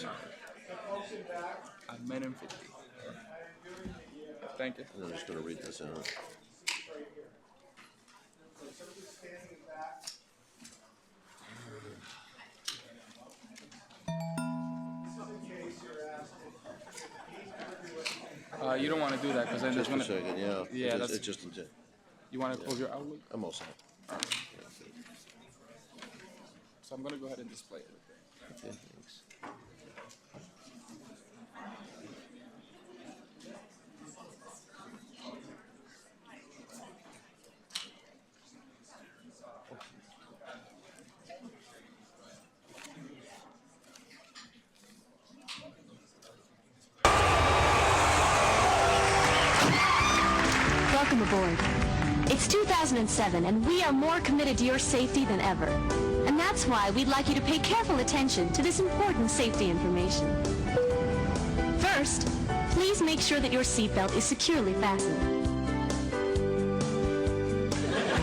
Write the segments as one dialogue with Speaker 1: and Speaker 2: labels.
Speaker 1: A minute and 50. Thank you.
Speaker 2: And I'm just going to read this out.
Speaker 1: You don't want to do that because then there's
Speaker 2: Just a
Speaker 1: going to...
Speaker 2: second, yeah.
Speaker 1: Yeah,
Speaker 2: It's just intent.
Speaker 1: You want to close your Outlook?
Speaker 2: I'm all set.
Speaker 1: So I'm going to go ahead and display it.
Speaker 2: Okay, thanks.
Speaker 3: Welcome aboard. It's 2007, and we are more committed to your safety than ever. And that's why we'd like you to pay careful attention to this important safety information. First, please make sure that your seatbelt is securely fastened.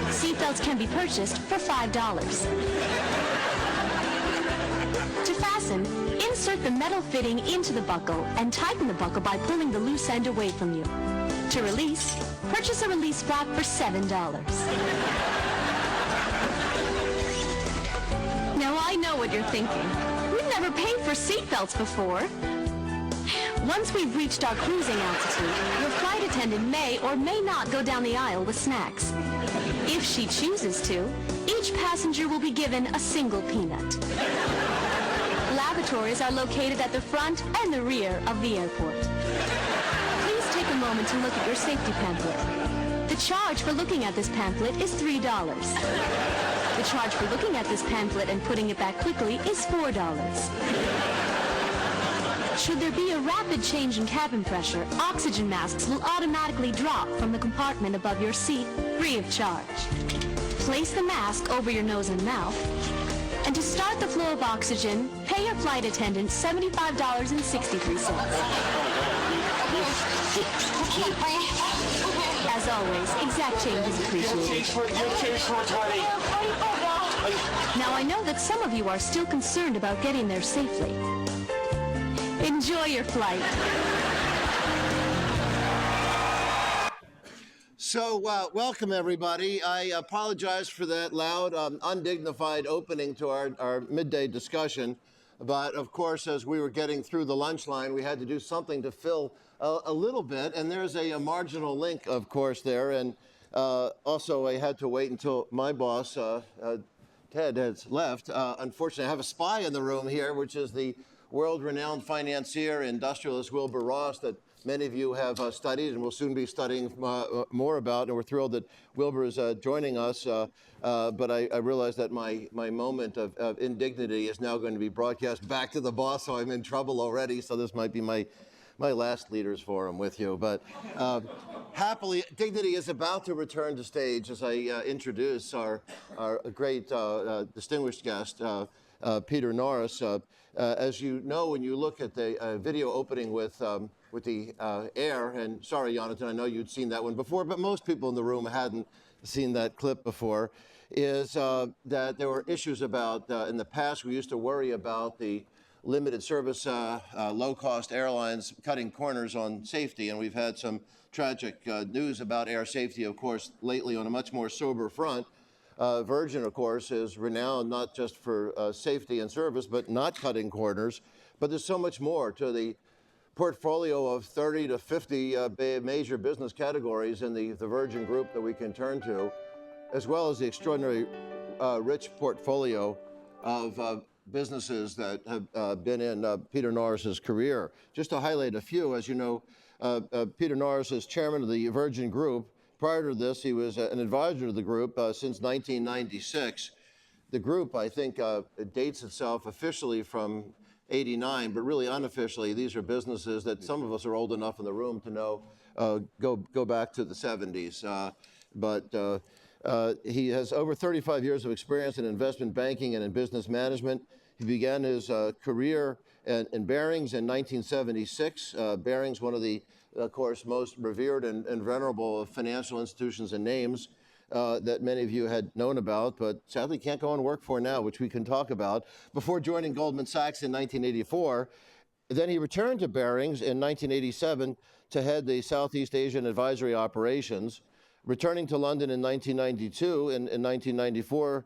Speaker 3: Seatbelts can be purchased for $5. To fasten, insert the metal fitting into the buckle and tighten the buckle by pulling the loose end away from you. To release, purchase a release flap for $7. Now I know what you're thinking. We've never paid for seatbelts before. Once we've reached our cruising altitude, your flight attendant may or may not go down the aisle with snacks. If she chooses to, each passenger will be given a single peanut. Lavatories are located at the front and the rear of the airport. Please take a moment to look at your safety pamphlet. The charge for looking at this pamphlet is $3. The charge for looking at this pamphlet and putting it back quickly is $4. Should there be a rapid change in cabin pressure, oxygen masks will automatically drop from the compartment above your seat, free of charge. Place the mask over your nose and mouth. And to start the flow of oxygen, pay your flight attendant $75.63. As always, exact change is appreciated. Now I know that some of you are still concerned about getting there safely. Enjoy your flight.
Speaker 2: So, welcome everybody. I apologize for that loud, undignified opening to our midday discussion. But of course, as we were getting through the lunch line, we had to do something to fill a little bit. And there's a marginal link, of course, there. And also, I had to wait until my boss, Ted, has left. Unfortunately, I have a spy in the room here, which is the world-renowned financier, industrialist Wilbur Ross, that many of you have studied and will soon be studying more about. And we're thrilled that Wilbur is joining us. But I realize that my moment of indignity is now going to be broadcast back to the boss, so I'm in trouble already. So this might be my last leaders forum with you. But happily, dignity is about to return to stage as I introduce our great distinguished guest, Peter Norris. As you know, when you look at the video opening with the air, and sorry, Jonathan, I know you'd seen that one before, but most people in the room hadn't seen that clip before, is that there were issues about, in the past, we used to worry about the limited service, low-cost airlines cutting corners on safety, and we've had some tragic news about air safety, of course, lately on a much more sober front. Virgin, of course, is renowned not just for safety and service, but not cutting corners. But there's so much more to the portfolio of 30 to 50 major business categories in the Virgin Group that we can turn to, as well as the extraordinary rich portfolio of businesses that have been in Peter Norris's career. Just to highlight a few, as you know, Peter Norris is chairman of the Virgin Group. Prior to this, he was an advisor to the group since 1996. The group, I think, dates itself officially from '89, but really unofficially, these are businesses that some of us are old enough in the room to know go back to the '70s. But he has over 35 years of experience in investment banking and in business management. He began his career in Barings in 1976. Barings, one of the, of course, most revered and venerable of financial institutions and names. that many of you had known about, but sadly can't go and work for now, which we can talk about. Before joining Goldman Sachs in 1984, then he returned to Barings in 1987 to head the Southeast Asian advisory operations. Returning to London in 1992, in 1994,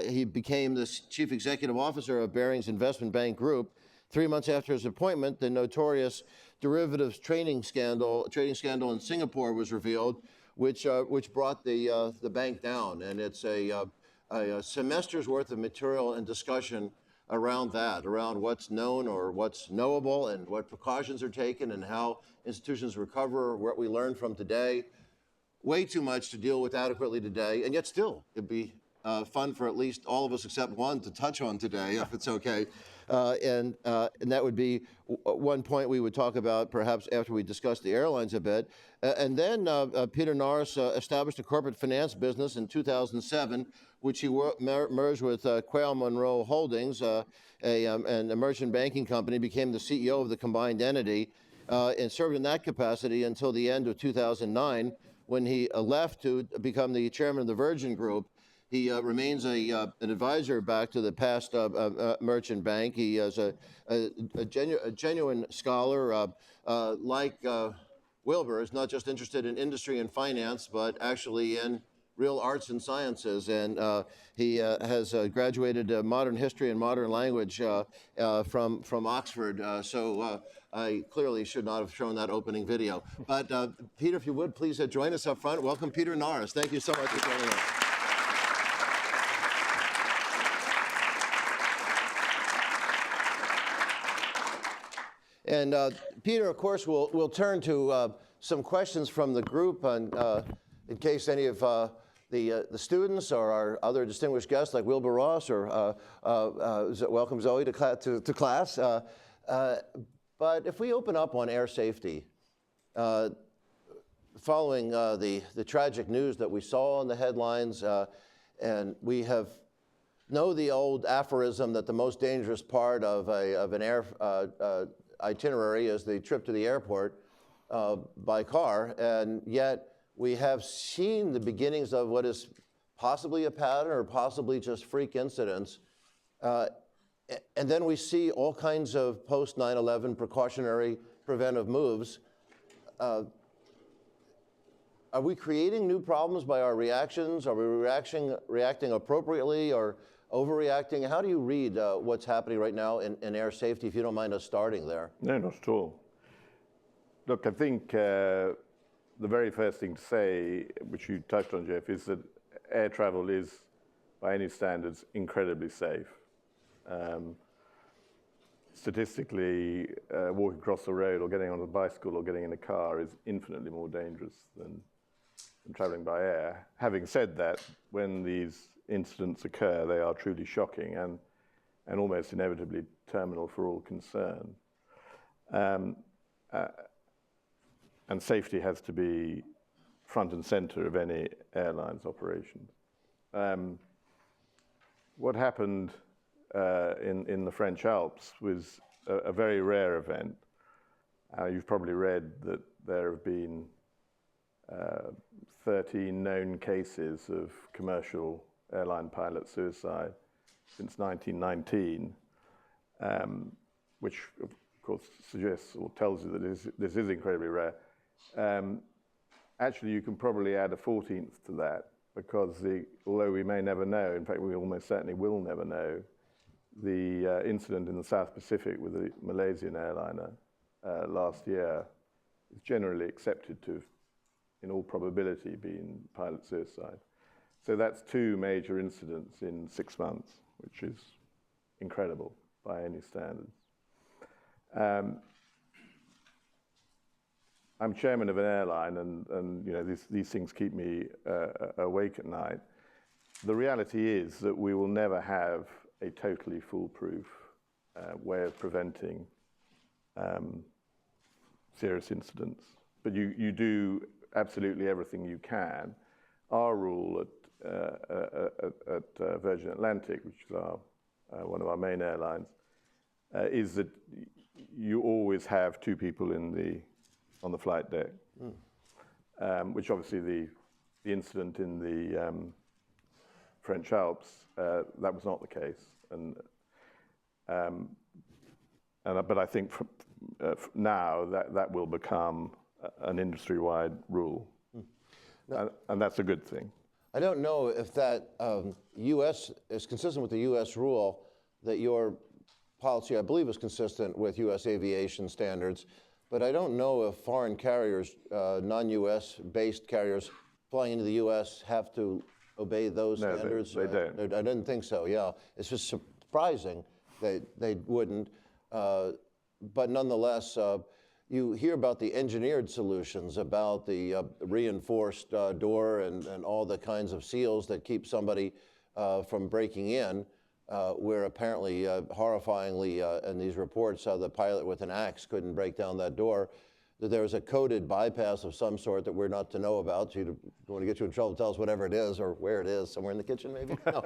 Speaker 2: he became the chief executive officer of Barings Investment Bank Group. 3 months after his appointment, the notorious derivatives trading scandal in Singapore was revealed, which brought the bank down. And it's a semester's worth of material and discussion around that, around what's known or what's knowable and what precautions are taken and how institutions recover, what we learn from today. Way too much to deal with adequately today, and yet still it'd be fun for at least all of us except one to touch on today, if it's okay. And that would be one point we would talk about perhaps after we discuss the airlines a bit. And then Peter Norris established a corporate finance business in 2007, which he merged with Quayle Monroe Holdings, and a merchant banking company, became the CEO of the combined entity, and served in that capacity until the end of 2009, when he left to become the chairman of the Virgin Group. He remains an advisor back to the past merchant bank. He is a genuine scholar, like Wilbur, is not just interested in industry and finance, but actually in real arts and sciences. And he has graduated modern history and modern language from Oxford. So I clearly should not have shown that opening video. But Peter, if you would, please join us up front. Welcome, Peter Norris. Thank you so much for joining us. And Peter, of course, we'll turn to some questions from the group in case any of the students or our other distinguished guests like Wilbur Ross or welcome Zoe to class. But if we open up on air safety, following the tragic news that we saw in the headlines, and we know the old aphorism that the most dangerous part of an air itinerary is the trip to the airport by car, and yet we have seen the beginnings of what is possibly a pattern or possibly just freak incidents. And then we see all kinds of post-9/11 precautionary preventive moves. Are we creating new problems by our reactions? Are we reacting appropriately or overreacting? How do you read what's happening right now in air safety, if you don't mind us starting there?
Speaker 4: No, not at all. Look, I think the very first thing to say, which you touched on, Jeff, is that air travel is, by any standards, incredibly safe. Statistically, walking across the road or getting on a bicycle or getting in a car is infinitely more dangerous than traveling by air. Having said that, when these incidents occur, they are truly shocking and almost inevitably terminal for all concerned. And safety has to be front and center of any airline's operations. What happened in the French Alps was a very rare event. You've probably read that there have been 13 known cases of commercial airline pilot suicide since 1919, which of course suggests or tells you that this is incredibly rare. Actually, you can probably add a 14th to that, because although we may never know, in fact we almost certainly will never know, the incident in the South Pacific with the Malaysian airliner last year is generally accepted to have, in all probability, been pilot suicide. So that's 2 major incidents in 6 months, which is incredible by any standards. I'm chairman of an airline, and you know, these things keep me awake at night. The reality is that we will never have a totally foolproof way of preventing serious incidents, but you do absolutely everything you can. Our rule at Virgin Atlantic, which is one of our main airlines, is that you always have 2 people on the flight deck, which obviously the the incident in the French Alps, that was not the case. But I think now that will become an industry-wide rule, and that's a good thing.
Speaker 2: I don't know if that U.S. is consistent with the U.S. rule that your policy, I believe, is consistent with U.S. aviation standards, but I don't know if foreign carriers, non-U.S. based carriers flying into the U.S. have to obey those standards.
Speaker 4: They don't.
Speaker 2: I didn't think so, yeah. It's just surprising they wouldn't. But nonetheless, you hear about the engineered solutions, about the reinforced door and all the kinds of seals that keep somebody from breaking in, where apparently, horrifyingly, in these reports, the pilot with an axe couldn't break down that door. That there was a coded bypass of some sort that we're not to know about. So you want to get you in trouble, tell us whatever it is or where it is, somewhere in the kitchen maybe? No.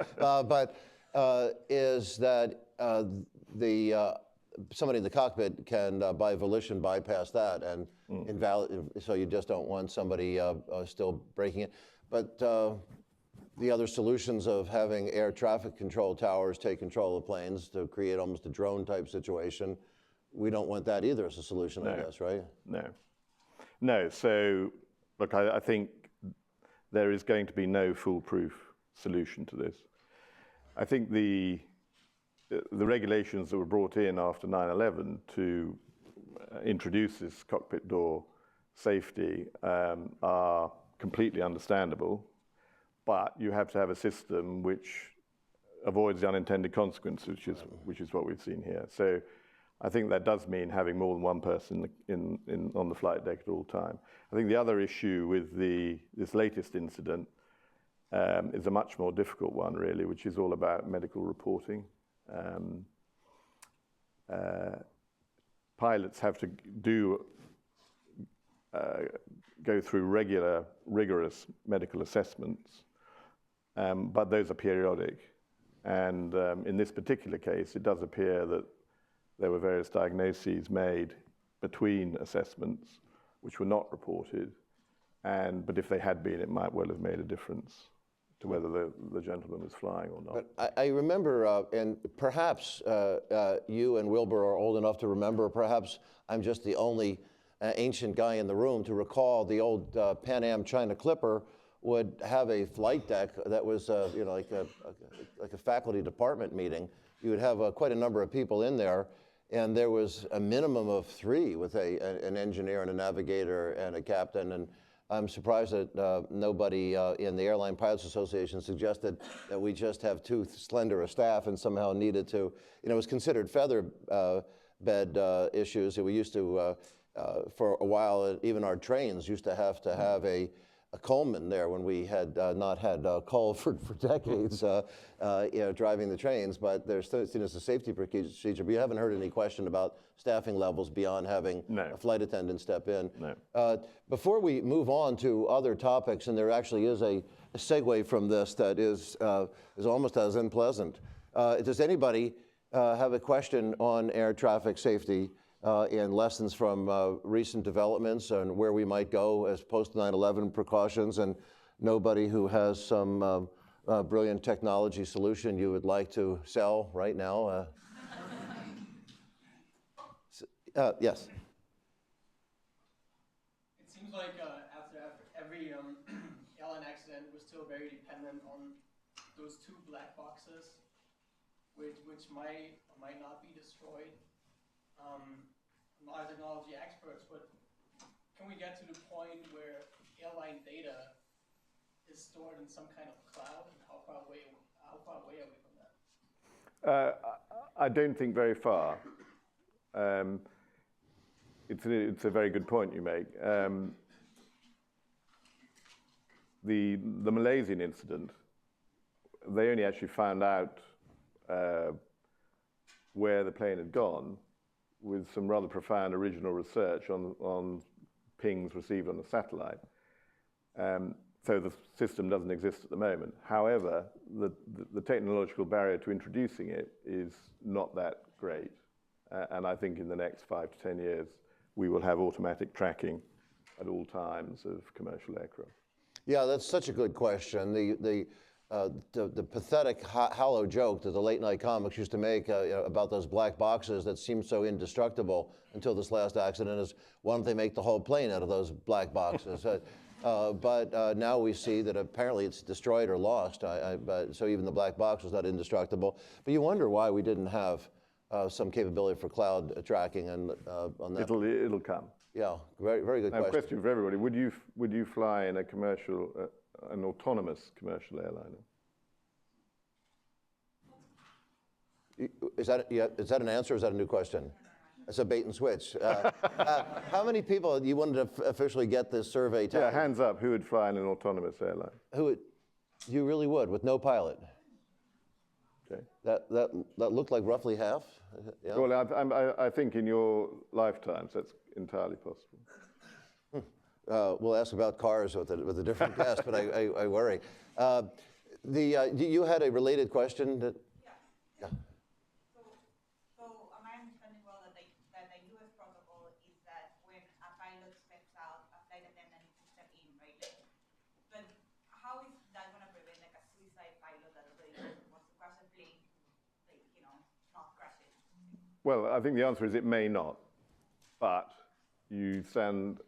Speaker 2: Is that somebody in the cockpit can, by volition, bypass that and invalid. So you just don't want somebody still breaking it. But the other solutions of having air traffic control towers take control of planes to create almost a drone type situation, we don't want that either as a solution, no. I guess, right?
Speaker 4: No. So, look, I think there is going to be no foolproof solution to this. I think the regulations that were brought in after 9/11 to introduce this cockpit door safety are completely understandable, but you have to have a system which avoids the unintended consequences, which is what we've seen here. So I think that does mean having more than one person on the flight deck at all time. I think the other issue with this latest incident is a much more difficult one, really, which is all about medical reporting. Pilots have to go through regular, rigorous medical assessments, but those are periodic. And in this particular case, it does appear that there were various diagnoses made between assessments which were not reported, but if they had been, it might well have made a difference to whether the gentleman was flying or not.
Speaker 2: But I remember, and perhaps you and Wilbur are old enough to remember, perhaps I'm just the only ancient guy in the room to recall the old Pan Am China Clipper would have a flight deck that was like a faculty department meeting. You would have quite a number of people in there, and there was a minimum of 3 with an engineer and a navigator and a captain. And I'm surprised that nobody in the Airline Pilots Association suggested that we just have too slender a staff and somehow needed to, it was considered feather bed issues. We used to, for a while, even our trains used to have a Coleman there when we had not had coal for decades, driving the trains, but there's still seen as a safety procedure. But you haven't heard any question about staffing levels beyond having a flight attendant step in.
Speaker 4: No.
Speaker 2: Before we move on to other topics, and there actually is a segue from this that is almost as unpleasant. Does anybody have a question on air traffic safety and lessons from recent developments and where we might go as post 9/11 precautions, and nobody who has some brilliant technology solution you would like to sell right now? Yes.
Speaker 5: It seems like after every airline accident, we're still very dependent on those 2 black boxes, which might or might not be destroyed. I'm not a technology experts, but can we get to the point where airline data is stored in some kind of cloud, and how far away are we from that?
Speaker 4: I don't think very far. It's a very good point you make. The Malaysian incident, they only actually found out where the plane had gone with some rather profound original research on pings received on the satellite. So the system doesn't exist at the moment. However, the technological barrier to introducing it is not that great. And I think in the next 5 to 10 years, we will have automatic tracking at all times of commercial aircraft.
Speaker 2: Yeah, that's such a good question. The pathetic, hollow joke that the late night comics used to make about those black boxes that seemed so indestructible until this last accident is, why don't they make the whole plane out of those black boxes? But now we see that apparently it's destroyed or lost. So even the black box was not indestructible. But you wonder why we didn't have some capability for cloud tracking and on that.
Speaker 4: It'll come.
Speaker 2: Yeah, very, very good
Speaker 4: Now,
Speaker 2: question.
Speaker 4: question for everybody: would you fly in a commercial, an autonomous commercial airliner?
Speaker 2: Is that an answer or is that a new question? It's a bait and switch. How many people you wanted to officially get this survey?
Speaker 4: Yeah, hands up. Who would fly in an autonomous airline?
Speaker 2: Who would? You really would, with no pilot.
Speaker 4: Okay.
Speaker 2: That looked like roughly half. Yeah.
Speaker 4: Well, I think in your lifetimes that's entirely possible.
Speaker 2: We'll ask about cars with a different guest, but I worry. You had a related question. Yeah.
Speaker 6: So am I understanding well that the U.S. protocol is that when a pilot steps out, a flight attendant needs to step in, right? But how is that going to prevent like a suicide pilot that already wants to crash a plane, not crash it?
Speaker 4: Well, I think the answer is it may not, but you stand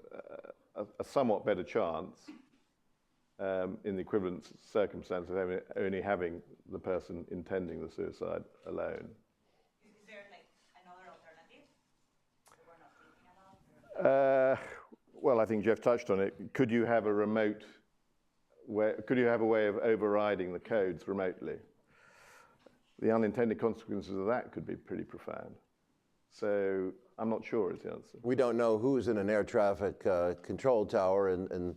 Speaker 4: a somewhat better chance in the equivalent circumstance of only having the person intending the suicide alone.
Speaker 6: Is there like another alternative that we're not thinking about?
Speaker 4: Well, I think Jeff touched on it. Could you have a way of overriding the codes remotely? The unintended consequences of that could be pretty profound. So I'm not sure is the answer.
Speaker 2: We don't know who's in an air traffic control tower in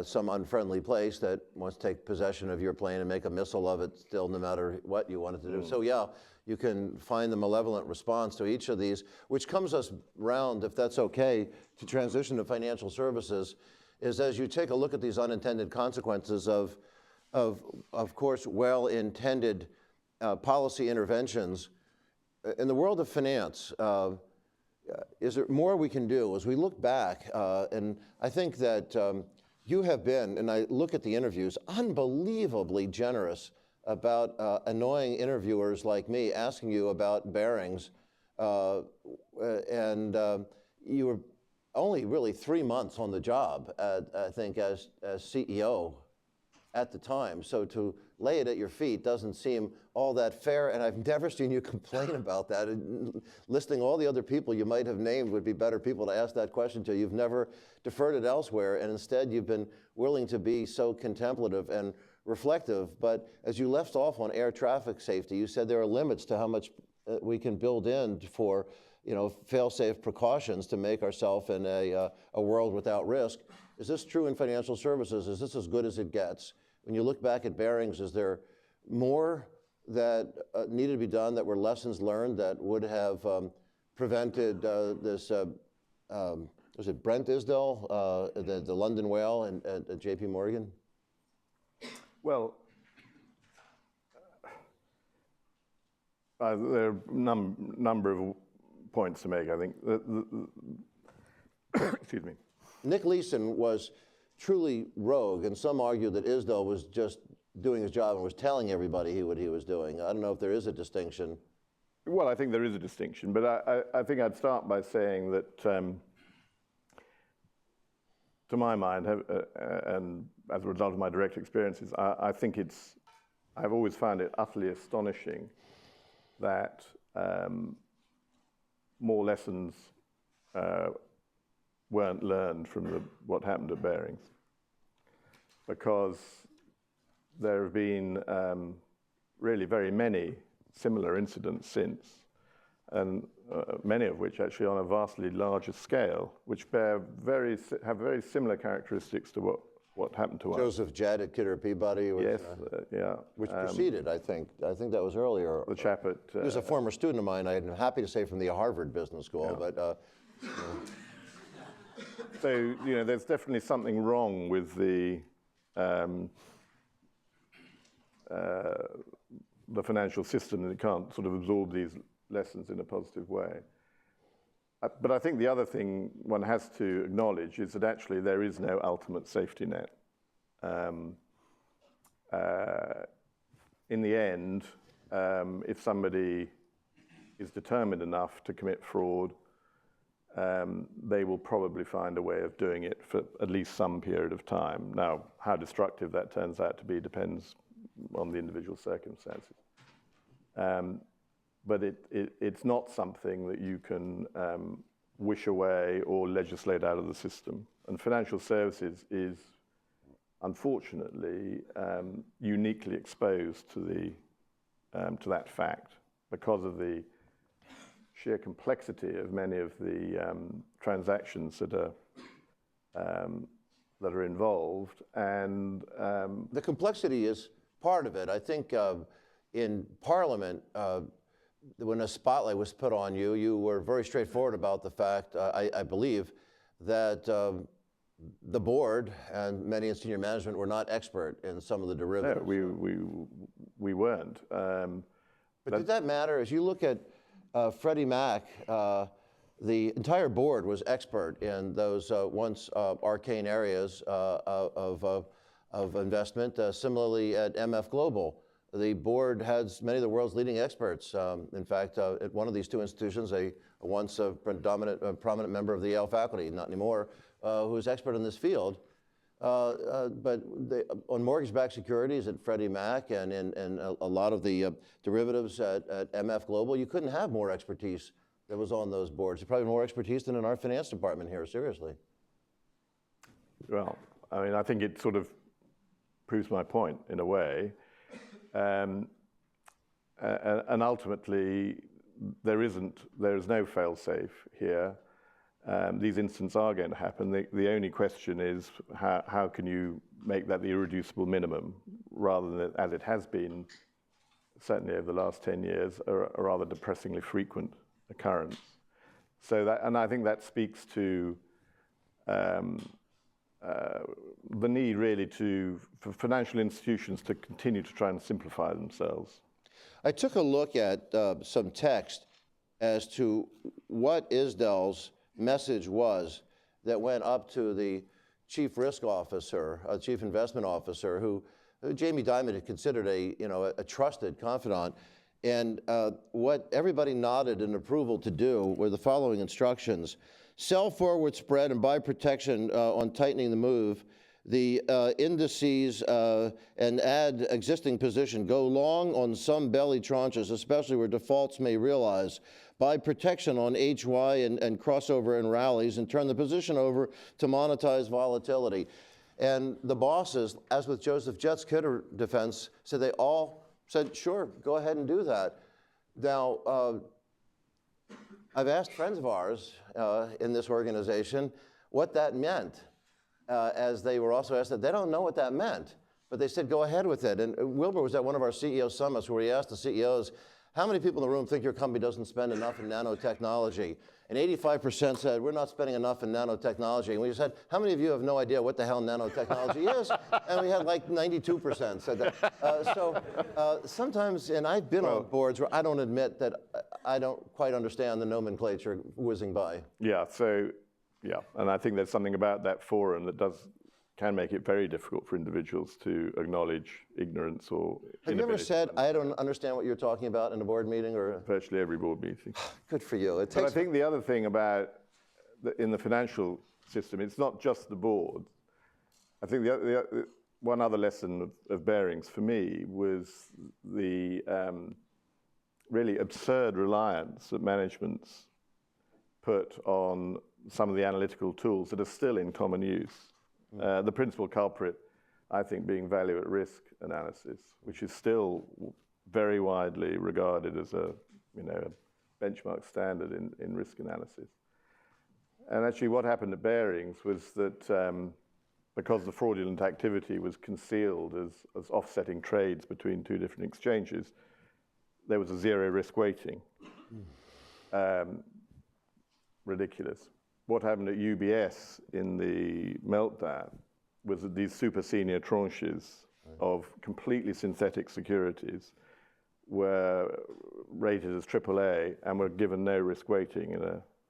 Speaker 2: some unfriendly place that wants to take possession of your plane and make a missile of it still, no matter what you want it to do. So yeah, you can find the malevolent response to each of these, which comes us round, if that's okay, to transition to financial services, is as you take a look at these unintended consequences of course, well-intended policy interventions. In the world of finance, is there more we can do? As we look back, and I think that you have been, and I look at the interviews, unbelievably generous about annoying interviewers like me asking you about Barings, and you were only really 3 months on the job, I think, as CEO at the time. So to lay it at your feet doesn't seem all that fair, and I've never seen you complain about that. And listing all the other people you might have named would be better people to ask that question to. You've never deferred it elsewhere, and instead you've been willing to be so contemplative and reflective. But as you left off on air traffic safety, you said there are limits to how much we can build in for fail-safe precautions to make ourselves in a world without risk. Is this true in financial services? Is this as good as it gets? When you look back at Barings, is there more that needed to be done, that were lessons learned that would have prevented this, was it Brent Isdell, the London whale at JP Morgan?
Speaker 4: Well, there are a number of points to make, I think. Excuse me.
Speaker 2: Nick Leeson was truly rogue, and some argue that Isdell was just doing his job and was telling everybody what he was doing. I don't know if there is a distinction.
Speaker 4: Well, I think there is a distinction, but I think I'd start by saying that, to my mind, and as a result of my direct experiences, I think I've always found it utterly astonishing that more lessons weren't learned from what happened at Barings, because there have been really very many similar incidents since, and many of which actually on a vastly larger scale, which have very similar characteristics to what happened to us.
Speaker 2: Joseph Jett at Kidder Peabody was,
Speaker 4: yes, yeah.
Speaker 2: Which preceded, I think that was earlier.
Speaker 4: The chap at...
Speaker 2: he was a former student of mine, I'm happy to say, from the Harvard Business School, yeah. But...
Speaker 4: So, there's definitely something wrong with the financial system, and it can't sort of absorb these lessons in a positive way. But I think the other thing one has to acknowledge is that actually there is no ultimate safety net. in the end, if somebody is determined enough to commit fraud, they will probably find a way of doing it for at least some period of time. Now, how destructive that turns out to be depends on the individual circumstances. But it's not something that you can wish away or legislate out of the system. And financial services is, unfortunately, uniquely exposed to that fact because of the sheer complexity of many of the transactions that are involved, and
Speaker 2: the complexity is part of it. I think in Parliament, when a spotlight was put on you, you were very straightforward about the fact, I believe, that the board and many in senior management were not expert in some of the derivatives.
Speaker 4: No, we weren't.
Speaker 2: But did that matter? As you look at Freddie Mac, the entire board was expert in those once arcane areas of investment. Similarly, at MF Global, the board has many of the world's leading experts. In fact, at one of these two institutions, a once prominent member of the Yale faculty, not anymore, who is expert in this field. But on mortgage-backed securities at Freddie Mac and a lot of the derivatives at MF Global, you couldn't have more expertise that was on those boards. There's probably more expertise than in our finance department here, seriously.
Speaker 4: Well, I mean, I think it sort of proves my point in a way. And ultimately, there is no fail-safe here. These incidents are going to happen. The only question is how can you make that the irreducible minimum, rather than, as it has been, certainly over the last 10 years, a rather depressingly frequent occurrence. So that, and I think that speaks to the need really for financial institutions to continue to try and simplify themselves.
Speaker 2: I took a look at some text as to what ISDEL's message was that went up to the chief risk officer, chief investment officer, who Jamie Dimon had considered a trusted confidant. And what everybody nodded in approval to do were the following instructions: sell forward spread and buy protection on tightening the move. The indices and add existing position. Go long on some belly tranches, especially where defaults may realize. Buy protection on HY and crossover and rallies, and turn the position over to monetize volatility. And the bosses, as with Joseph Jett's Kidder defense, said they all said, sure, go ahead and do that. Now, I've asked friends of ours in this organization what that meant, as they were also asked that they don't know what that meant, but they said, go ahead with it. And Wilbur was at one of our CEO summits where he asked the CEOs, how many people in the room think your company doesn't spend enough in nanotechnology? And 85% said, we're not spending enough in nanotechnology. And we said, how many of you have no idea what the hell nanotechnology is? And we had like 92% said that. Sometimes, and I've been on boards where I don't admit that I don't quite understand the nomenclature whizzing by.
Speaker 4: Yeah, so, yeah, and I think there's something about that forum that can make it very difficult for individuals to acknowledge ignorance or
Speaker 2: Have you ever said, I don't understand what you're talking about in a board meeting? Or
Speaker 4: virtually every board meeting.
Speaker 2: Good for you.
Speaker 4: But I think the other thing about, in the financial system, it's not just the board. I think the one other lesson of Barings for me was the really absurd reliance that managements put on some of the analytical tools that are still in common use. The principal culprit, I think, being value at risk analysis, which is still very widely regarded as a benchmark standard in risk analysis. And actually what happened at Barings was that because the fraudulent activity was concealed as offsetting trades between two different exchanges, there was a zero risk weighting. Ridiculous. What happened at UBS in the meltdown was that these super senior tranches of completely synthetic securities were rated as AAA and were given no risk weighting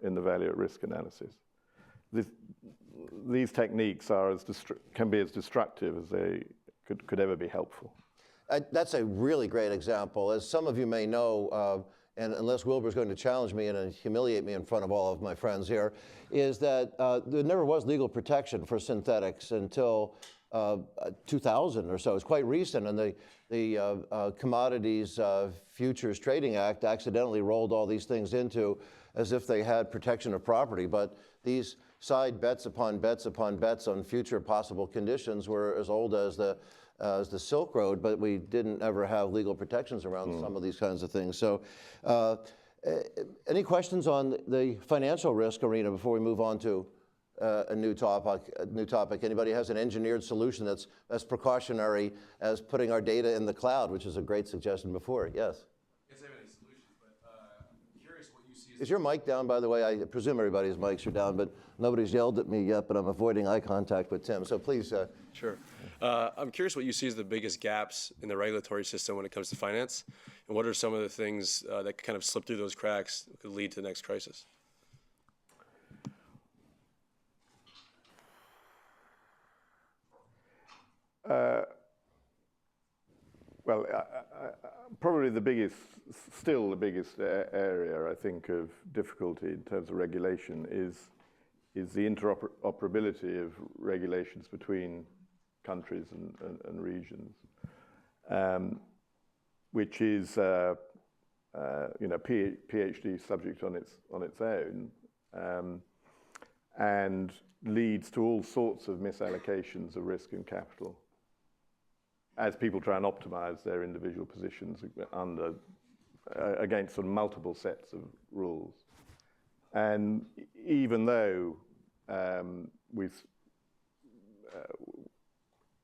Speaker 4: in the value at risk analysis. these techniques are can be as destructive as they could ever be helpful.
Speaker 2: That's a really great example. As some of you may know, and unless Wilbur's going to challenge me and humiliate me in front of all of my friends here, is that there never was legal protection for synthetics until 2000 or so. It's quite recent, and the Commodities Futures Trading Act accidentally rolled all these things into as if they had protection of property. But these side bets upon bets upon bets on future possible conditions were as old as the Silk Road, but we didn't ever have legal protections around some of these kinds of things. So any questions on the financial risk arena before we move on to a new topic? Anybody has an engineered solution that's as precautionary as putting our data in the cloud, which is a great suggestion before? Yes?
Speaker 7: I guess I have any solutions, but I'm curious what you see as...
Speaker 2: Is your mic down, by the way? I presume everybody's mics are down, but nobody's yelled at me yet, but I'm avoiding eye contact with Tim. So please...
Speaker 7: Sure. I'm curious what you see as the biggest gaps in the regulatory system when it comes to finance, and what are some of the things that kind of slip through those cracks that could lead to the next crisis?
Speaker 4: Well, probably still the biggest area, I think, of difficulty in terms of regulation is the interoperability of regulations between countries and regions, which is PhD subject on its own, and leads to all sorts of misallocations of risk and capital as people try and optimize their individual positions against sort of multiple sets of rules. And even though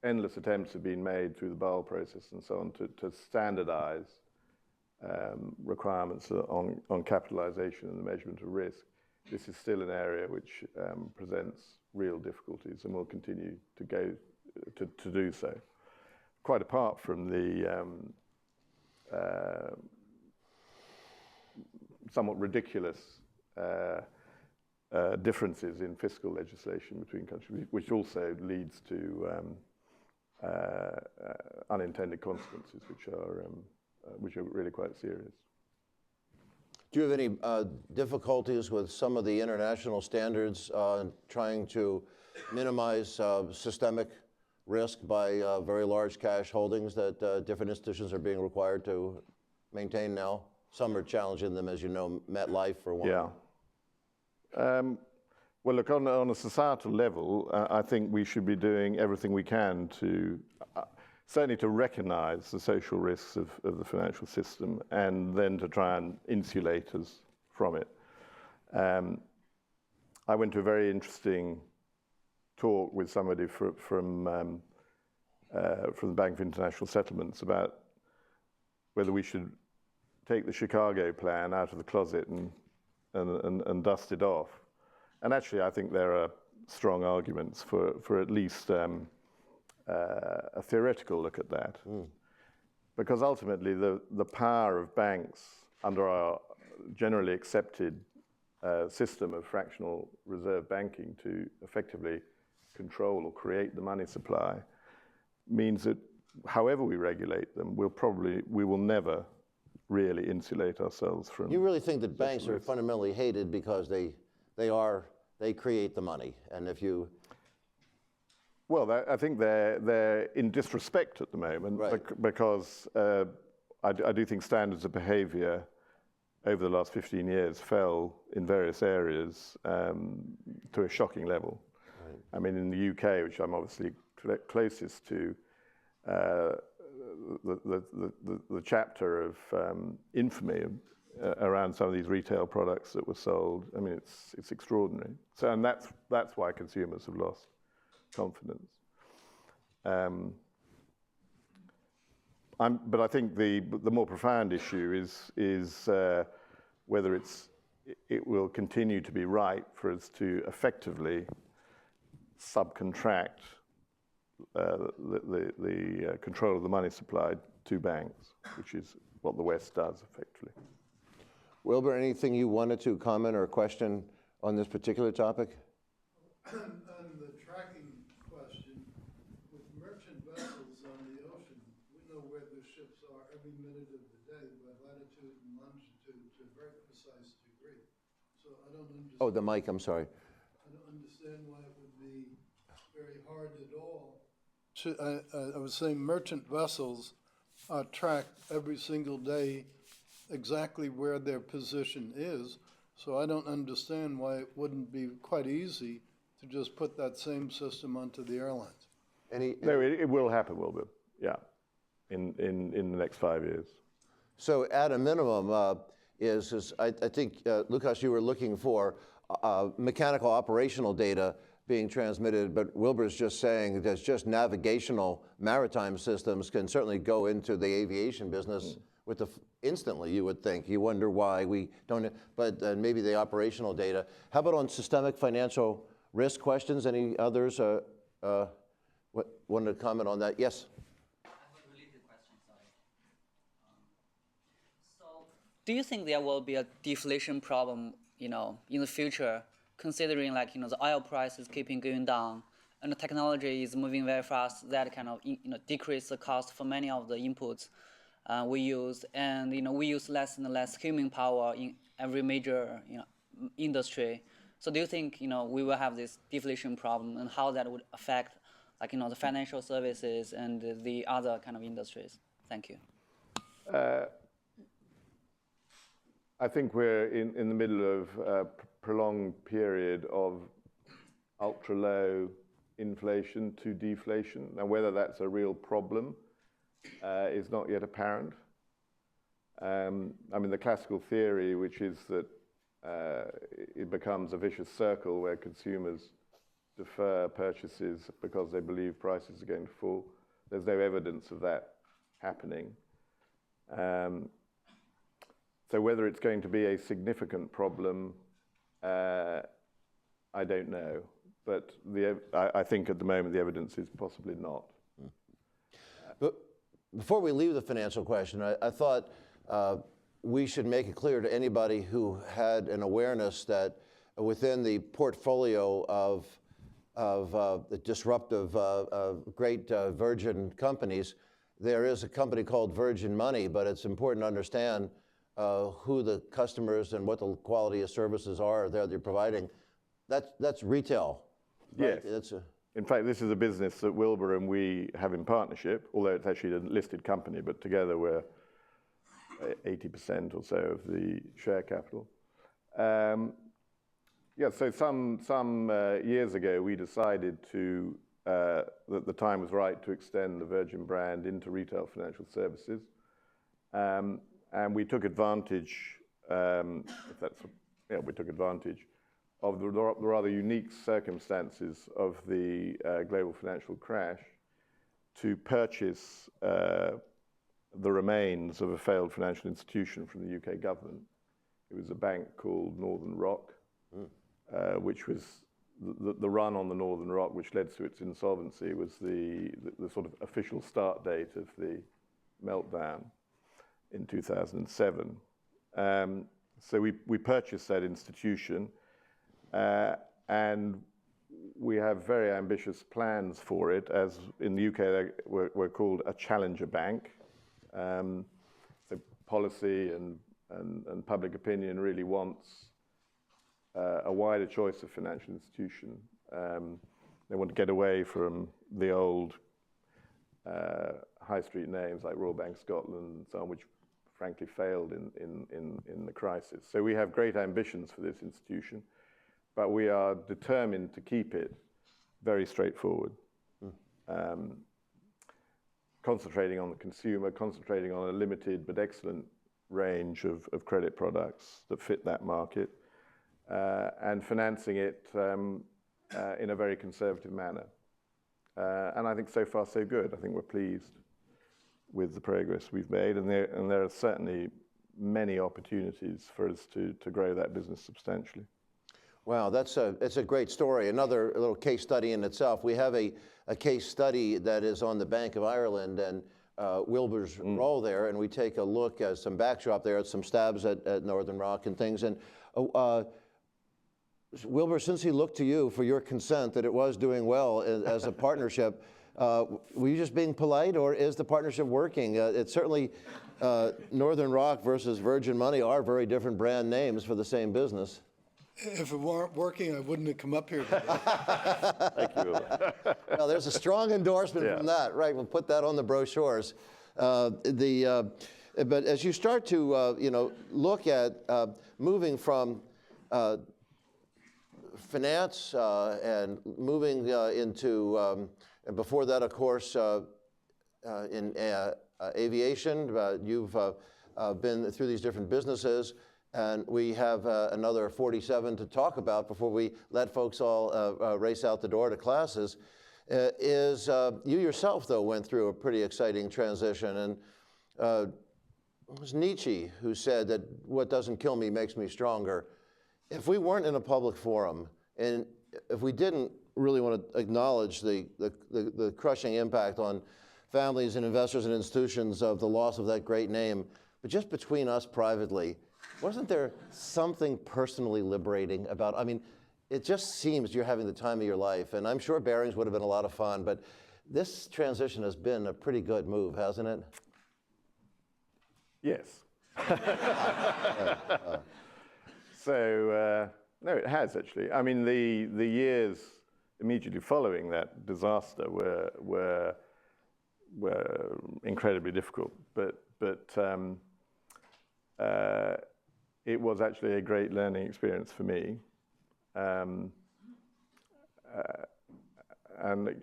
Speaker 4: endless attempts have been made through the Basel process and so on to standardize requirements on capitalization and the measurement of risk, this is still an area which presents real difficulties and will continue to do so. Quite apart from the somewhat ridiculous differences in fiscal legislation between countries, which also leads to unintended consequences, which are really quite serious.
Speaker 2: Do you have any difficulties with some of the international standards trying to minimize systemic risk by very large cash holdings that different institutions are being required to maintain now? Some are challenging them, as you know, MetLife for one.
Speaker 4: Yeah. Well, look, on a societal level, I think we should be doing everything we can to, certainly to recognize the social risks of the financial system and then to try and insulate us from it. I went to a very interesting talk with somebody from the Bank of International Settlements about whether we should take the Chicago plan out of the closet and dust it off. And actually, I think there are strong arguments for at least a theoretical look at that. Because ultimately, the power of banks under our generally accepted system of fractional reserve banking to effectively control or create the money supply means that however we regulate them, we will never really insulate ourselves from...
Speaker 2: You really think that banks are fundamentally hated because they create the money, and if you...
Speaker 4: Well, I think they're in disrespect at the moment,
Speaker 2: right,
Speaker 4: because I do think standards of behavior over the last 15 years fell in various areas to a shocking level. Right. I mean, in the UK, which I'm obviously closest to, the chapter of infamy around some of these retail products that were sold, I mean, it's extraordinary. So, and that's why consumers have lost confidence. But I think the more profound issue is whether it will continue to be right for us to effectively subcontract the control of the money supply to banks, which is what the West does effectively.
Speaker 2: Wilbur, anything you wanted to comment or question on this particular topic?
Speaker 8: On the tracking question, with merchant vessels on the ocean, we know where the ships are every minute of the day by latitude and longitude to a very precise degree. So I don't understand.
Speaker 2: Oh, the mic, I'm sorry.
Speaker 8: I don't understand why it would be very hard at all. I was saying merchant vessels are tracked every single day exactly where their position is. So I don't understand why it wouldn't be quite easy to just put that same system onto the airlines.
Speaker 4: No, it will happen, Wilbur. Yeah, in the next 5 years.
Speaker 2: So at a minimum, I think, Lucas, you were looking for mechanical operational data being transmitted, but Wilbur's just saying that just navigational maritime systems can certainly go into the aviation business with instantly, you would think. You wonder why we don't, but maybe the operational data. How about on systemic financial risk questions? Any others want to comment on that? Yes?
Speaker 9: I have a related question, sorry. So do you think there will be a deflation problem, in the future, considering the oil price is keeping going down and the technology is moving very fast that kind of, decrease the cost for many of the inputs we use, and, we use less and less human power in every major, industry. So do you think, we will have this deflation problem, and how that would affect, the financial services and the other kind of industries? Thank you.
Speaker 4: I think we're in the middle of a prolonged period of ultra-low inflation to deflation. Now, whether that's a real problem is not yet apparent. The classical theory, which is that it becomes a vicious circle where consumers defer purchases because they believe prices are going to fall. There's no evidence of that happening. So whether it's going to be a significant problem, I don't know. But I think at the moment the evidence is possibly not.
Speaker 2: But before we leave the financial question, I thought we should make it clear to anybody who had an awareness that within the portfolio of the disruptive great Virgin companies, there is a company called Virgin Money, but it's important to understand who the customers and what the quality of services are that they're providing. That's retail. Right?
Speaker 4: Yes. In fact, this is a business that Wilbur and we have in partnership, although it's actually a listed company, but together we're 80% or so of the share capital. So some years ago, we decided that the time was right to extend the Virgin brand into retail financial services. And we took advantage, we took advantage of the rather unique circumstances of the global financial crash to purchase the remains of a failed financial institution from the UK government. It was a bank called Northern Rock, which was the run on the Northern Rock, which led to its insolvency, was the sort of official start date of the meltdown in 2007. So we purchased that institution, and we have very ambitious plans for it. As in the UK, we're called a challenger bank. So policy and public opinion really wants a wider choice of financial institution. They want to get away from the old high street names like Royal Bank of Scotland and so on, which frankly failed in the crisis. So we have great ambitions for this institution, but we are determined to keep it very straightforward. Concentrating on the consumer, concentrating on a limited but excellent range of credit products that fit that market, and financing it in a very conservative manner. And I think so far so good. I think we're pleased with the progress we've made, and there are certainly many opportunities for us to grow that business substantially.
Speaker 2: Wow, it's a great story. Another little case study in itself. We have a case study that is on the Bank of Ireland and Wilbur's role there, and we take a look at some backdrop there, at some stabs at Northern Rock and things. And Wilbur, since he looked to you for your consent that it was doing well as a partnership, were you just being polite, or is the partnership working? It's certainly Northern Rock versus Virgin Money are very different brand names for the same business.
Speaker 8: If it weren't working, I wouldn't have come up here today.
Speaker 4: Thank you.
Speaker 2: Well, there's a strong endorsement from that, right? We'll put that on the brochures. But as you start to, look at moving from finance and moving into, and before that, of course, in aviation, you've been through these different businesses, and we have another 47 to talk about before we let folks all race out the door to classes. You yourself, though, went through a pretty exciting transition, and it was Nietzsche who said that what doesn't kill me makes me stronger. If we weren't in a public forum, and if we didn't really want to acknowledge the crushing impact on families and investors and institutions of the loss of that great name, but just between us privately, wasn't there something personally liberating about, I mean, it just seems you're having the time of your life, and I'm sure Barings would have been a lot of fun, but this transition has been a pretty good move, hasn't it?
Speaker 4: Yes. So, no, it has actually. I mean, the years immediately following that disaster were incredibly difficult, but it was actually a great learning experience for me. And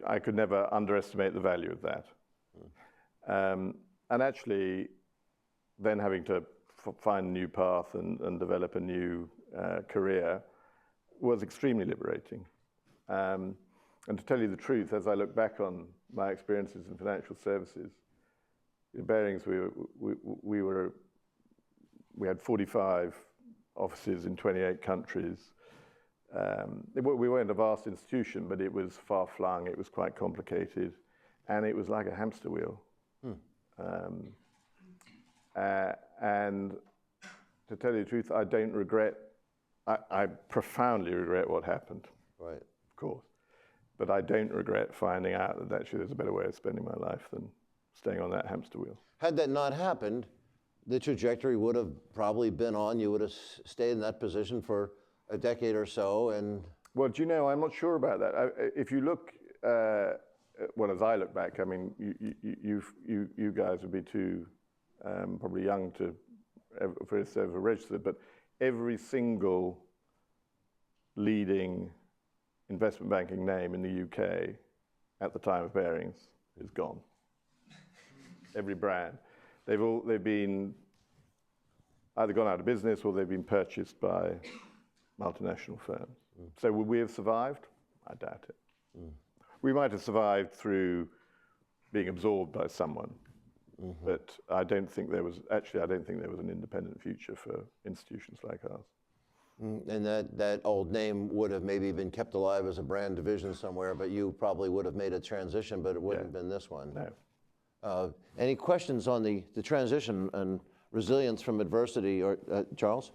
Speaker 4: I could never underestimate the value of that. And actually, then having to find a new path and develop a new career was extremely liberating. And to tell you the truth, as I look back on my experiences in financial services, in Barings, we had 45 offices in 28 countries. We weren't a vast institution, but it was far-flung, it was quite complicated, and it was like a hamster wheel. And to tell you the truth, I don't regret, I profoundly regret what happened.
Speaker 2: Right.
Speaker 4: Of course. But I don't regret finding out that actually there's a better way of spending my life than staying on that hamster wheel.
Speaker 2: Had that not happened, the trajectory would have probably been on. You would have stayed in that position for a decade or so. And
Speaker 4: well, do you know, I'm not sure about that. If you look, well, as I look back, I mean, you guys would be too probably young for us to ever register, but every single leading investment banking name in the UK at the time of Barings is gone. Every brand. They've been either gone out of business or they've been purchased by multinational firms. So would we have survived? I doubt it. We might have survived through being absorbed by someone, but I don't think there was an independent future for institutions like ours.
Speaker 2: And that old name would have maybe been kept alive as a brand division somewhere, but you probably would have made a transition, but it wouldn't have been this one.
Speaker 4: No.
Speaker 2: Any questions on the transition and resilience from adversity, or Charles?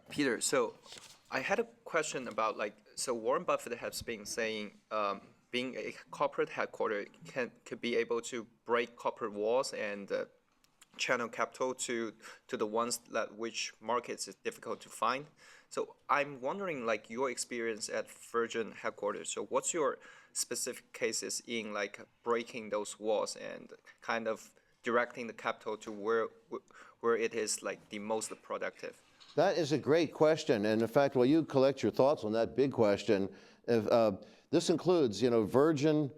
Speaker 10: Peter, so I had a question about, so Warren Buffett has been saying being a corporate headquarters could be able to break corporate walls and channel capital to the ones that which markets is difficult to find. So I'm wondering, your experience at Virgin headquarters. So what's your specific cases in breaking those walls and kind of directing the capital to where it is the most productive?
Speaker 2: That is a great question, and in fact, while you collect your thoughts on that big question, this includes, Virgin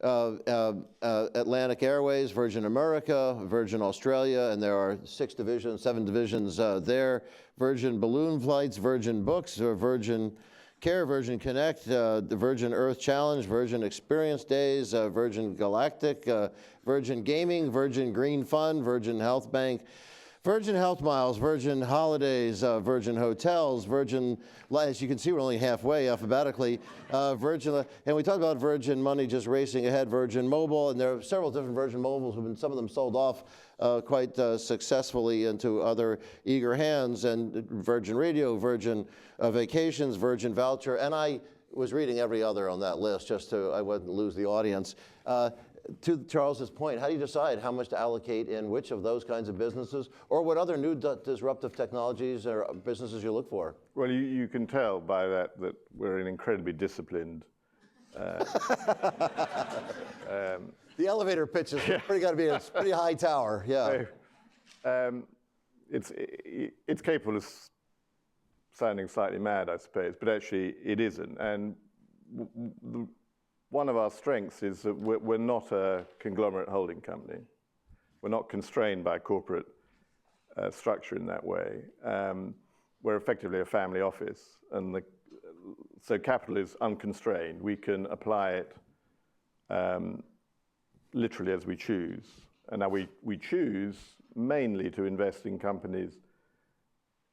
Speaker 2: Atlantic Airways, Virgin America, Virgin Australia, and there are 7 divisions there. Virgin Balloon Flights, Virgin Books, Virgin Care, Virgin Connect, the Virgin Earth Challenge, Virgin Experience Days, Virgin Galactic, Virgin Gaming, Virgin Green Fund, Virgin Health Bank, Virgin Health Miles, Virgin Holidays, Virgin Hotels, Virgin, as you can see, we're only halfway alphabetically, Virgin, and we talked about Virgin Money just racing ahead, Virgin Mobile, and there are several different Virgin Mobiles, some of them sold off quite successfully into other eager hands, and Virgin Radio, Virgin Vacations, Virgin Voucher, and I was reading every other on that list just so I wouldn't lose the audience. To Charles's point, how do you decide how much to allocate in which of those kinds of businesses, or what other new disruptive technologies or businesses you look for?
Speaker 4: Well, you can tell by that we're an incredibly disciplined.
Speaker 2: The elevator pitch is pretty got to be a pretty high tower, yeah.
Speaker 4: So, it's capable of sounding slightly mad, I suppose, but actually it isn't. And one of our strengths is that we're not a conglomerate holding company. We're not constrained by corporate structure in that way. We're effectively a family office, and so capital is unconstrained. We can apply it literally as we choose. And now we choose mainly to invest in companies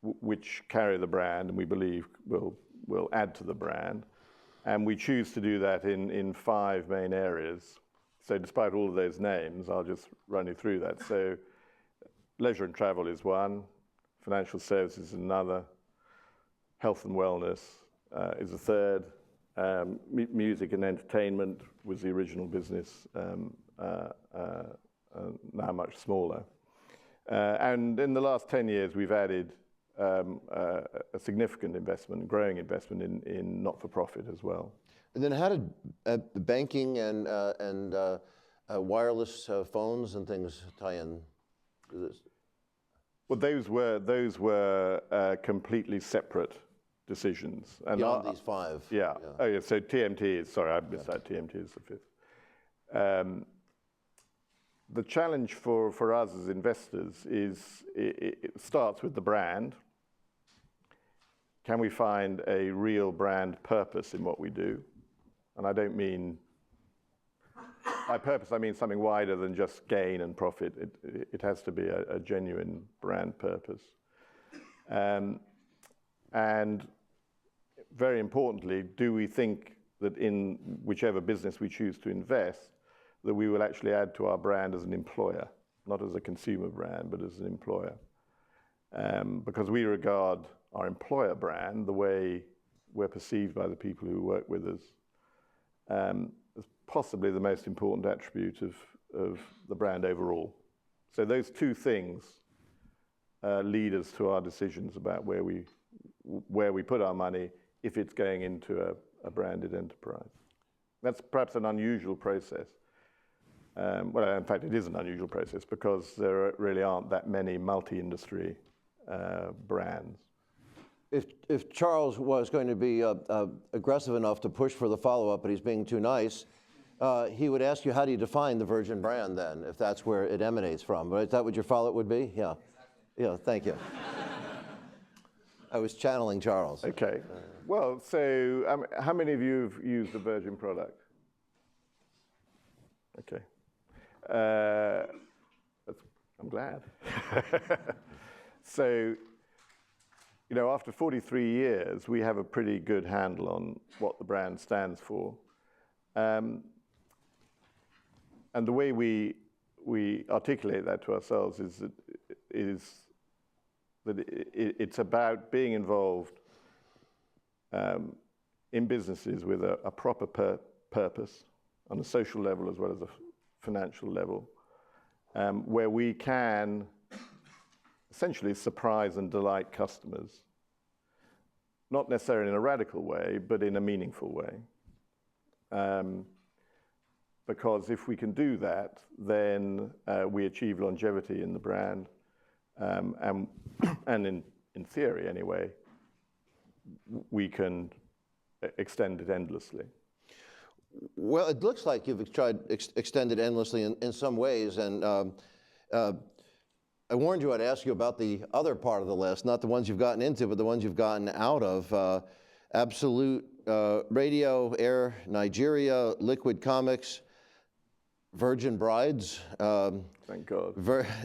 Speaker 4: which carry the brand and we believe will add to the brand. And we choose to do that in 5 main areas. So despite all of those names, I'll just run you through that. So leisure and travel is one, financial services is another, health and wellness is a third, music and entertainment was the original business, now much smaller. And in the last 10 years, we've added a significant investment, growing investment in not-for-profit as well.
Speaker 2: And then how did banking and wireless phones and things tie in to this?
Speaker 4: Well, those were completely separate decisions. And
Speaker 2: beyond these 5.
Speaker 4: Yeah. Oh, yeah. So TMT is, sorry, I missed that. TMT is the 5th. The challenge for us as investors is it starts with the brand. Can we find a real brand purpose in what we do? And I don't mean, by purpose, I mean something wider than just gain and profit. It has to be a genuine brand purpose. And very importantly, do we think that in whichever business we choose to invest, that we will actually add to our brand as an employer, not as a consumer brand, but as an employer? Because we regard our employer brand, the way we're perceived by the people who work with us, as possibly the most important attribute of the brand overall. So those 2 things lead us to our decisions about where we put our money if it's going into a branded enterprise. That's perhaps an unusual process. Well, in fact, it is an unusual process because there really aren't that many multi-industry brands.
Speaker 2: If Charles was going to be aggressive enough to push for the follow-up, but he's being too nice, he would ask you, how do you define the Virgin brand then, if that's where it emanates from? Right? Is that what your follow-up would be? Yeah. Exactly. Yeah, thank you. I was channeling Charles.
Speaker 4: Okay. Well, so how many of you have used the Virgin product? Okay. I'm glad. So, after 43 years, we have a pretty good handle on what the brand stands for. And the way we articulate that to ourselves is that it's about being involved in businesses with a proper purpose on a social level as well as a financial level, where we can essentially surprise and delight customers, not necessarily in a radical way, but in a meaningful way. Because if we can do that, then we achieve longevity in the brand, and in theory anyway, we can extend it endlessly.
Speaker 2: Well, it looks like you've tried extend it endlessly in some ways, and I warned you I'd ask you about the other part of the list, not the ones you've gotten into, but the ones you've gotten out of. Absolute Radio, Air Nigeria, Liquid Comics, Virgin Brides.
Speaker 4: Thank God.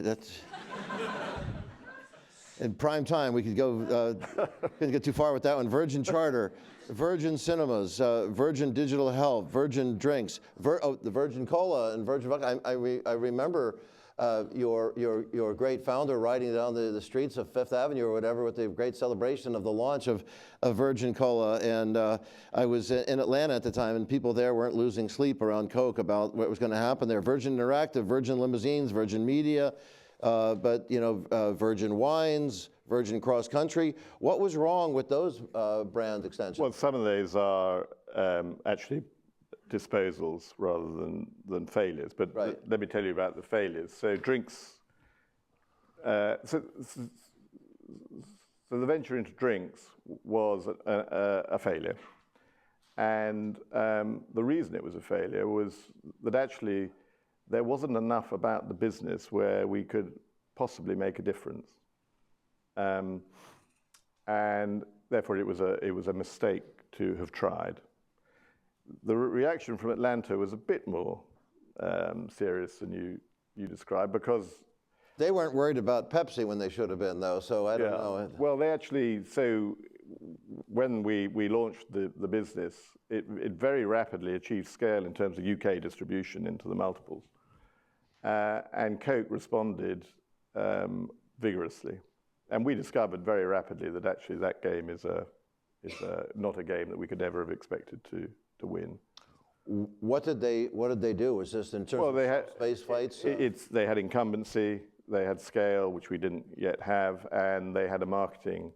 Speaker 2: That's in prime time, we could go, couldn't get too far with that one. Virgin Charter, Virgin Cinemas, Virgin Digital Health, Virgin Drinks, the Virgin Cola and Virgin Vodka. I remember your great founder riding down the streets of Fifth Avenue or whatever with the great celebration of the launch of Virgin Cola. And I was in Atlanta at the time, and people there weren't losing sleep around Coke about what was going to happen there. Virgin Interactive, Virgin Limousines, Virgin Media, but Virgin Wines, Virgin Cross Country. What was wrong with those brand extensions?
Speaker 4: Well, some of those are actually disposals rather than failures. But
Speaker 2: right.
Speaker 4: Let me tell you about the failures. So drinks, so the venture into drinks was a failure. And the reason it was a failure was that actually there wasn't enough about the business where we could possibly make a difference. And therefore it was a mistake to have tried. The reaction from Atlanta was a bit more serious than you described, because
Speaker 2: they weren't worried about Pepsi when they should have been, though, so I don't know.
Speaker 4: Well, they actually, so when we launched the business, it very rapidly achieved scale in terms of UK distribution into the multiples. And Coke responded vigorously. And we discovered very rapidly that actually that game is not a game that we could ever have expected to win.
Speaker 2: What did they do? Was this in terms of space fights?
Speaker 4: They had incumbency, they had scale, which we didn't yet have, and they had a marketing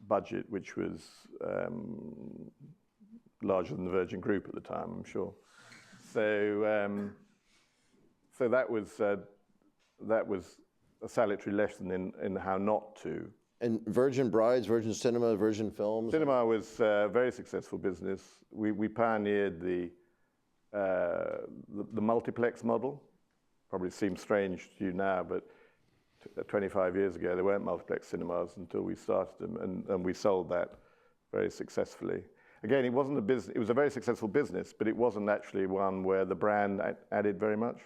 Speaker 4: budget which was larger than the Virgin Group at the time, I'm sure. So that was a salutary lesson in how not to.
Speaker 2: And Virgin Brides, Virgin Cinema, Virgin Films?
Speaker 4: Cinema was a very successful business. We pioneered the multiplex model. Probably seems strange to you now, but 25 years ago, there weren't multiplex cinemas until we started them, and we sold that very successfully. Again, it wasn't a business. It was a very successful business, but it wasn't actually one where the brand added very much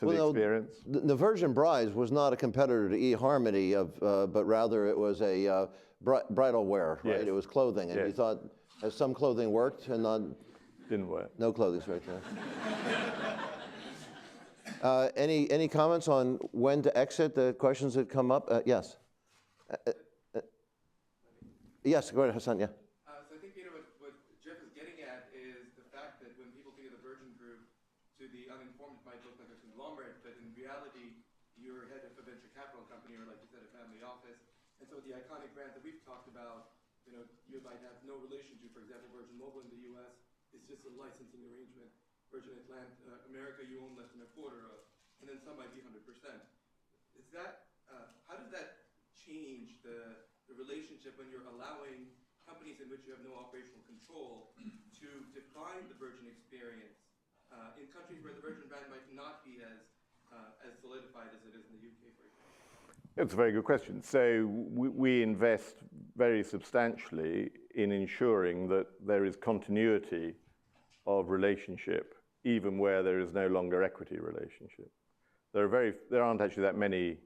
Speaker 4: to the experience.
Speaker 2: The Virgin Brides was not a competitor to eHarmony, but rather it was a bridal wear, right?
Speaker 4: Yes.
Speaker 2: It was clothing, and you thought, has some clothing worked and not?
Speaker 4: Didn't work.
Speaker 2: No clothing's right there. Any comments on when to exit? The questions that come up. Yes. Yes. Go ahead, Hassan. Yeah.
Speaker 11: So I think, Peter, what Jeff is getting at is the fact that when people think of the Virgin Group, to the uninformed, it might look like a conglomerate, but in reality, you're head of a venture capital company, or like you said, a family office. And so the iconic brands that we've talked about, you might have no relation to. For example, Virgin Mobile in the U.S. is just a licensing arrangement. Virgin America, you own less than a quarter of, and then some might be 100%. Is that how does that change the relationship when you're allowing companies in which you have no operational control to define the Virgin experience in countries where the Virgin brand might not be as solidified as it is in the UK, for example?
Speaker 4: It's a very good question. So we invest very substantially in ensuring that there is continuity of relationship, even where there is no longer equity relationship. There aren't actually that many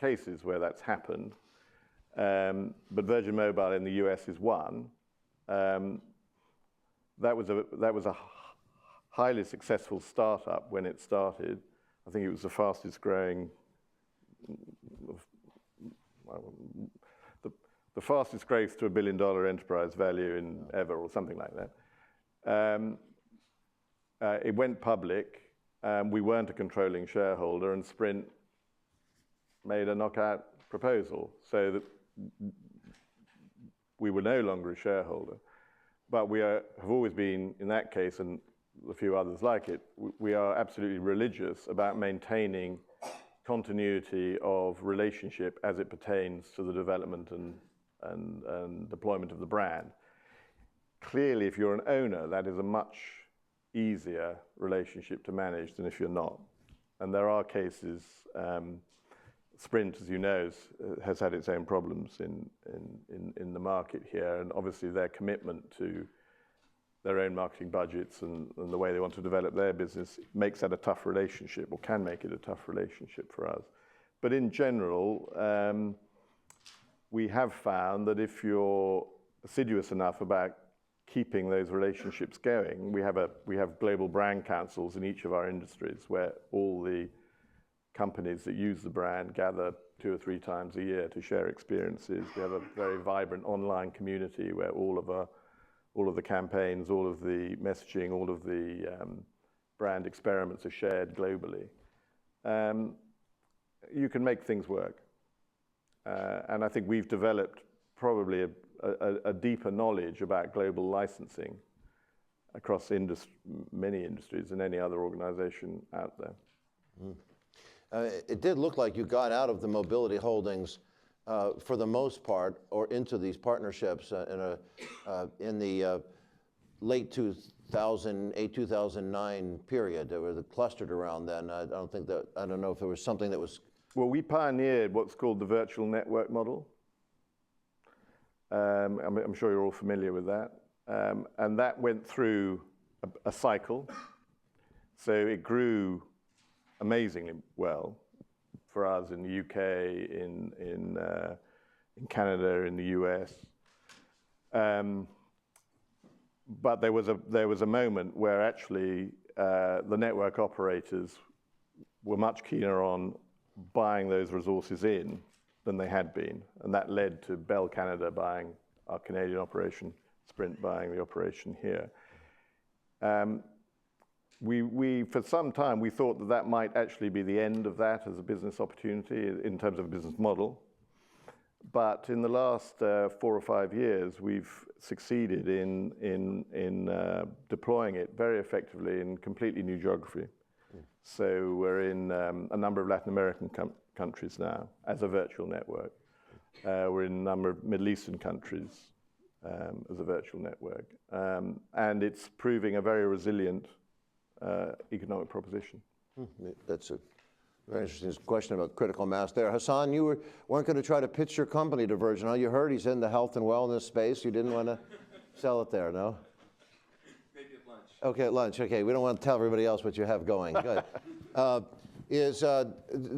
Speaker 4: cases where that's happened, but Virgin Mobile in the US is one. That was a highly successful startup when it started. I think it was the fastest growing, the fastest growth to $1 billion enterprise value in ever, or something like that. It went public. We weren't a controlling shareholder, and Sprint made a knockout proposal so that we were no longer a shareholder. But we have always been, in that case, and a few others like it, we are absolutely religious about maintaining continuity of relationship as it pertains to the development and deployment of the brand. Clearly, if you're an owner, that is a much easier relationship to manage than if you're not. And there are cases, Sprint, as you know, has had its own problems in the market here, and obviously their commitment to their own marketing budgets and the way they want to develop their business makes that a tough relationship, or can make it a tough relationship for us. But in general, we have found that if you're assiduous enough about keeping those relationships going, we have global brand councils in each of our industries where all the companies that use the brand gather 2 or 3 times a year to share experiences. We have a very vibrant online community where all of the campaigns, all of the messaging, all of the brand experiments are shared globally. You can make things work. And I think we've developed probably a deeper knowledge about global licensing across many industries than any other organization out there.
Speaker 2: It did look like you got out of the mobility holdings for the most part, or into these partnerships in the late 2008, 2009 period. They were clustered around then. I don't know if there was something that was...
Speaker 4: Well, we pioneered what's called the virtual network model. I'm sure you're all familiar with that. And that went through a cycle. So it grew amazingly well for us in the UK, in Canada, in the US. But there was a moment where actually the network operators were much keener on buying those resources in than they had been, and that led to Bell Canada buying our Canadian operation, Sprint buying the operation here. We for some time, we thought that might actually be the end of that as a business opportunity in terms of a business model. But in the last 4 or 5 years, we've succeeded in deploying it very effectively in completely new geography. So we're in a number of Latin American countries now as a virtual network. We're in a number of Middle Eastern countries as a virtual network. And it's proving a very resilient economic proposition.
Speaker 2: That's a very interesting question about critical mass there. Hassan, you weren't going to try to pitch your company to Virgin, huh? You heard he's in the health and wellness space. You didn't want to sell it there, no?
Speaker 11: Maybe at lunch.
Speaker 2: Okay, at lunch. Okay, we don't want to tell everybody else what you have going. Good.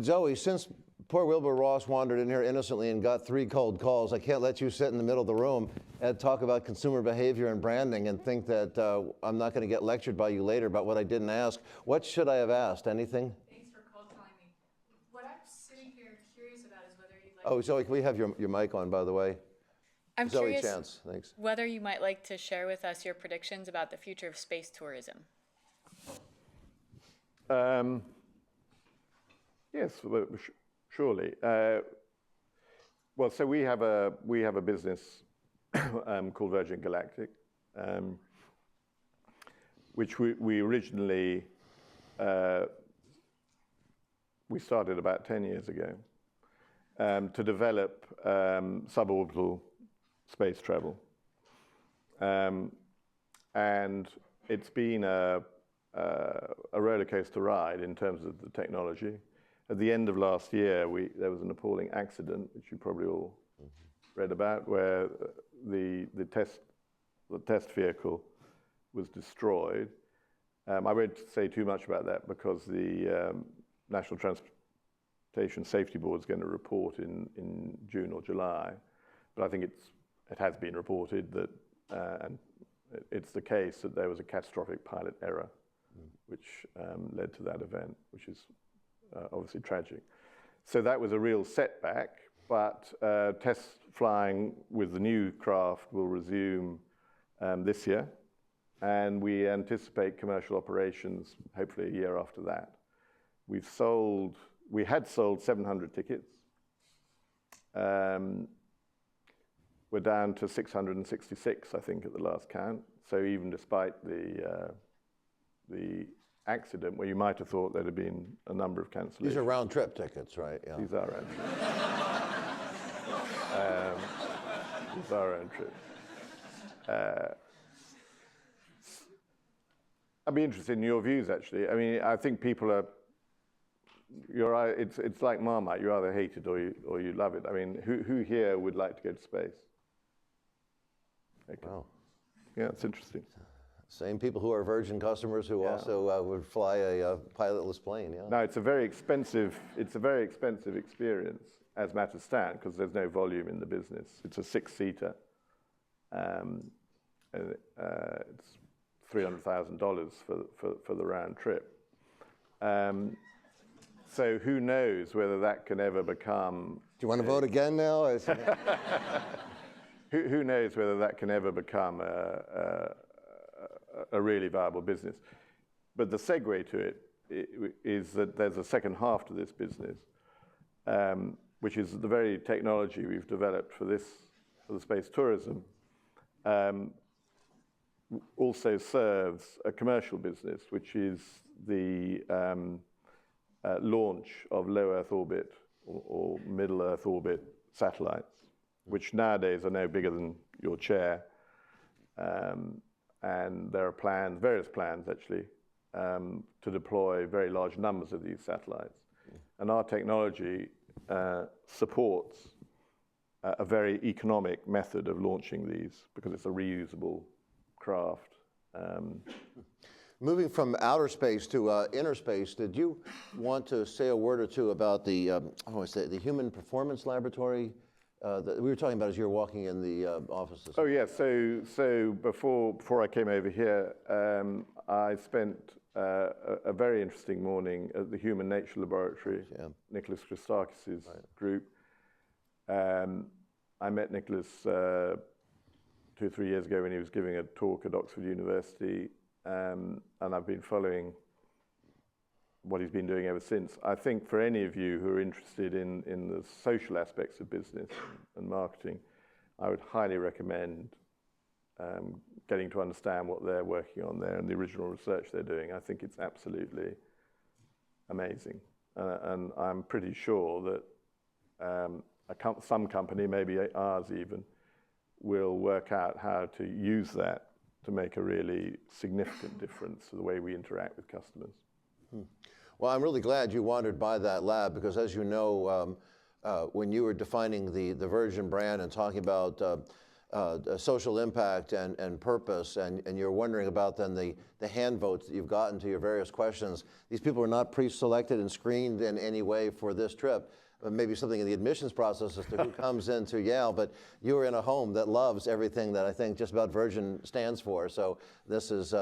Speaker 2: Zoe, since poor Wilbur Ross wandered in here innocently and got 3 cold calls, I can't let you sit in the middle of the room and talk about consumer behavior and branding and think that I'm not going to get lectured by you later about what I didn't ask. What should I have asked? Anything?
Speaker 12: Thanks for cold calling me. What I'm sitting here curious about is whether you'd like
Speaker 2: Oh, Zoe, can we have your mic on, by the way?
Speaker 12: I'm
Speaker 2: Zoe
Speaker 12: curious
Speaker 2: Chance, thanks.
Speaker 12: whether you might like to share with us your predictions about the future of space tourism.
Speaker 4: Yes, surely. Well, so we have a business called Virgin Galactic, which we originally we started about 10 years ago to develop suborbital space travel, and it's been a roller coaster ride in terms of the technology. At the end of last year, there was an appalling accident, which you probably all read about, where the test vehicle was destroyed. I won't say too much about that because the National Transportation Safety Board is going to report in June or July. But I think it has been reported that, and it's the case that there was a catastrophic pilot error, which led to that event, which is obviously tragic. So that was a real setback, but test flying with the new craft will resume this year, and we anticipate commercial operations hopefully a year after that. We had sold 700 tickets. We're down to 666, I think, at the last count. So even despite the accident, where you might have thought there'd have been a number of cancellations.
Speaker 2: These are round-trip tickets, right? Yeah.
Speaker 4: These are round trips. These are round trips. I'd be interested in your views, actually. I mean, I think people are. It's like Marmite. You either hate it or you love it. I mean, who here would like to go to space? Okay.
Speaker 2: Wow.
Speaker 4: Yeah, it's interesting.
Speaker 2: Same people who are Virgin customers who also would fly a pilotless plane. Yeah.
Speaker 4: No, it's a very expensive experience as matters stand because there's no volume in the business. It's a 6-seater. It's $300,000 for the round trip. So who knows whether that can ever become...
Speaker 2: Do you want to vote again now?
Speaker 4: Who knows whether that can ever become a really viable business. But the segue to it is that there's a second half to this business, which is the very technology we've developed for the space tourism, also serves a commercial business, which is the launch of low Earth orbit or middle Earth orbit satellites, which nowadays are no bigger than your chair. And there are various plans actually, to deploy very large numbers of these satellites. And our technology supports a very economic method of launching these because it's a reusable craft.
Speaker 2: Moving from outer space to inner space, did you want to say a word or two about the Human Performance Laboratory that we were talking about as you were walking in the offices?
Speaker 4: Oh yeah, so before I came over here, I spent a very interesting morning at the Human Nature Laboratory, Nicholas Christakis' group. I met Nicholas 2 or 3 years ago when he was giving a talk at Oxford University, and I've been following what he's been doing ever since. I think for any of you who are interested in the social aspects of business and marketing, I would highly recommend getting to understand what they're working on there and the original research they're doing. I think it's absolutely amazing. And I'm pretty sure that some company, maybe ours even, will work out how to use that to make a really significant difference to the way we interact with customers.
Speaker 2: Well, I'm really glad you wandered by that lab because, as you know, when you were defining the Virgin brand and talking about social impact and purpose, and you're wondering about then the hand votes that you've gotten to your various questions, these people are not pre-selected and screened in any way for this trip. Maybe something in the admissions process as to who comes into Yale, but you are in a home that loves everything that I think just about Virgin stands for. So this is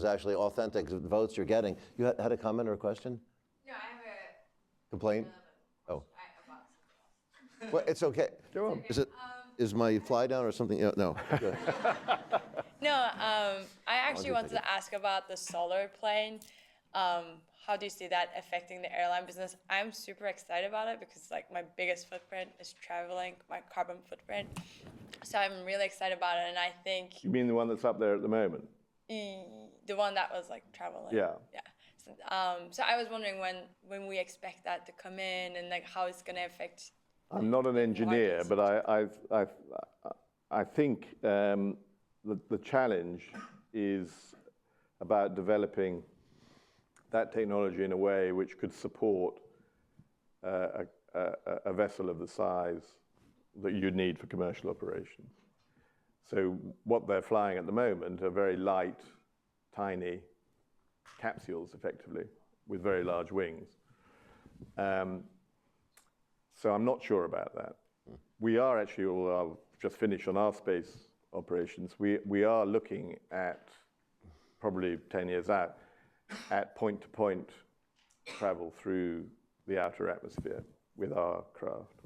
Speaker 2: actually authentic votes you're getting. You had a comment or a question?
Speaker 12: No, I have a
Speaker 2: complaint.
Speaker 12: Oh.
Speaker 2: Well, it's okay.
Speaker 4: Go on.
Speaker 2: Is my fly down or something? No.
Speaker 13: No, I actually wanted to ask about the solar plane. How do you see that affecting the airline business? I'm super excited about it because like my biggest footprint is traveling, my carbon footprint. So I'm really excited about it, and I think...
Speaker 4: You mean the one that's up there at the moment?
Speaker 13: The one that was like traveling.
Speaker 4: Yeah.
Speaker 13: Yeah. So I was wondering when we expect that to come in and like how it's going to affect...
Speaker 4: I'm not an engineer, but I think the challenge is about developing that technology in a way which could support a vessel of the size that you'd need for commercial operations. So what they're flying at the moment are very light, tiny capsules, effectively, with very large wings. So I'm not sure about that. We are actually, although I'll just finish on our space operations, we are looking at, probably 10 years out, at point-to-point travel through the outer atmosphere with our craft.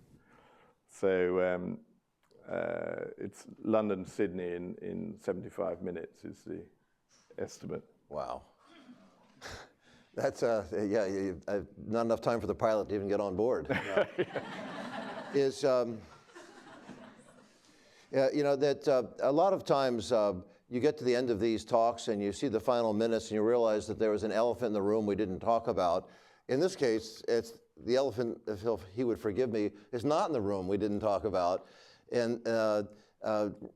Speaker 4: So it's London-Sydney in 75 minutes is the estimate.
Speaker 2: Wow. That's, not enough time for the pilot to even get on board. A lot of times you get to the end of these talks and you see the final minutes and you realize that there was an elephant in the room we didn't talk about. In this case, it's the elephant, if he would forgive me, is not in the room we didn't talk about. And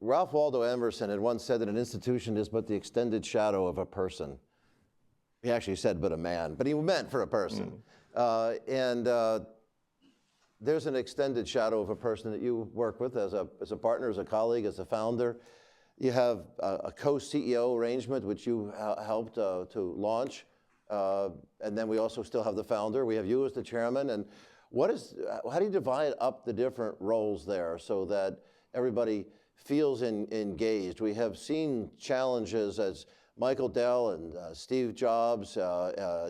Speaker 2: Ralph Waldo Emerson had once said that an institution is but the extended shadow of a person. He actually said but a man, but he meant for a person. There's an extended shadow of a person that you work with as a partner, as a colleague, as a founder. You have a co-CEO arrangement, which you helped to launch. And then we also still have the founder. We have you as the chairman. And how do you divide up the different roles there so that everybody feels engaged? We have seen challenges as Michael Dell and Steve Jobs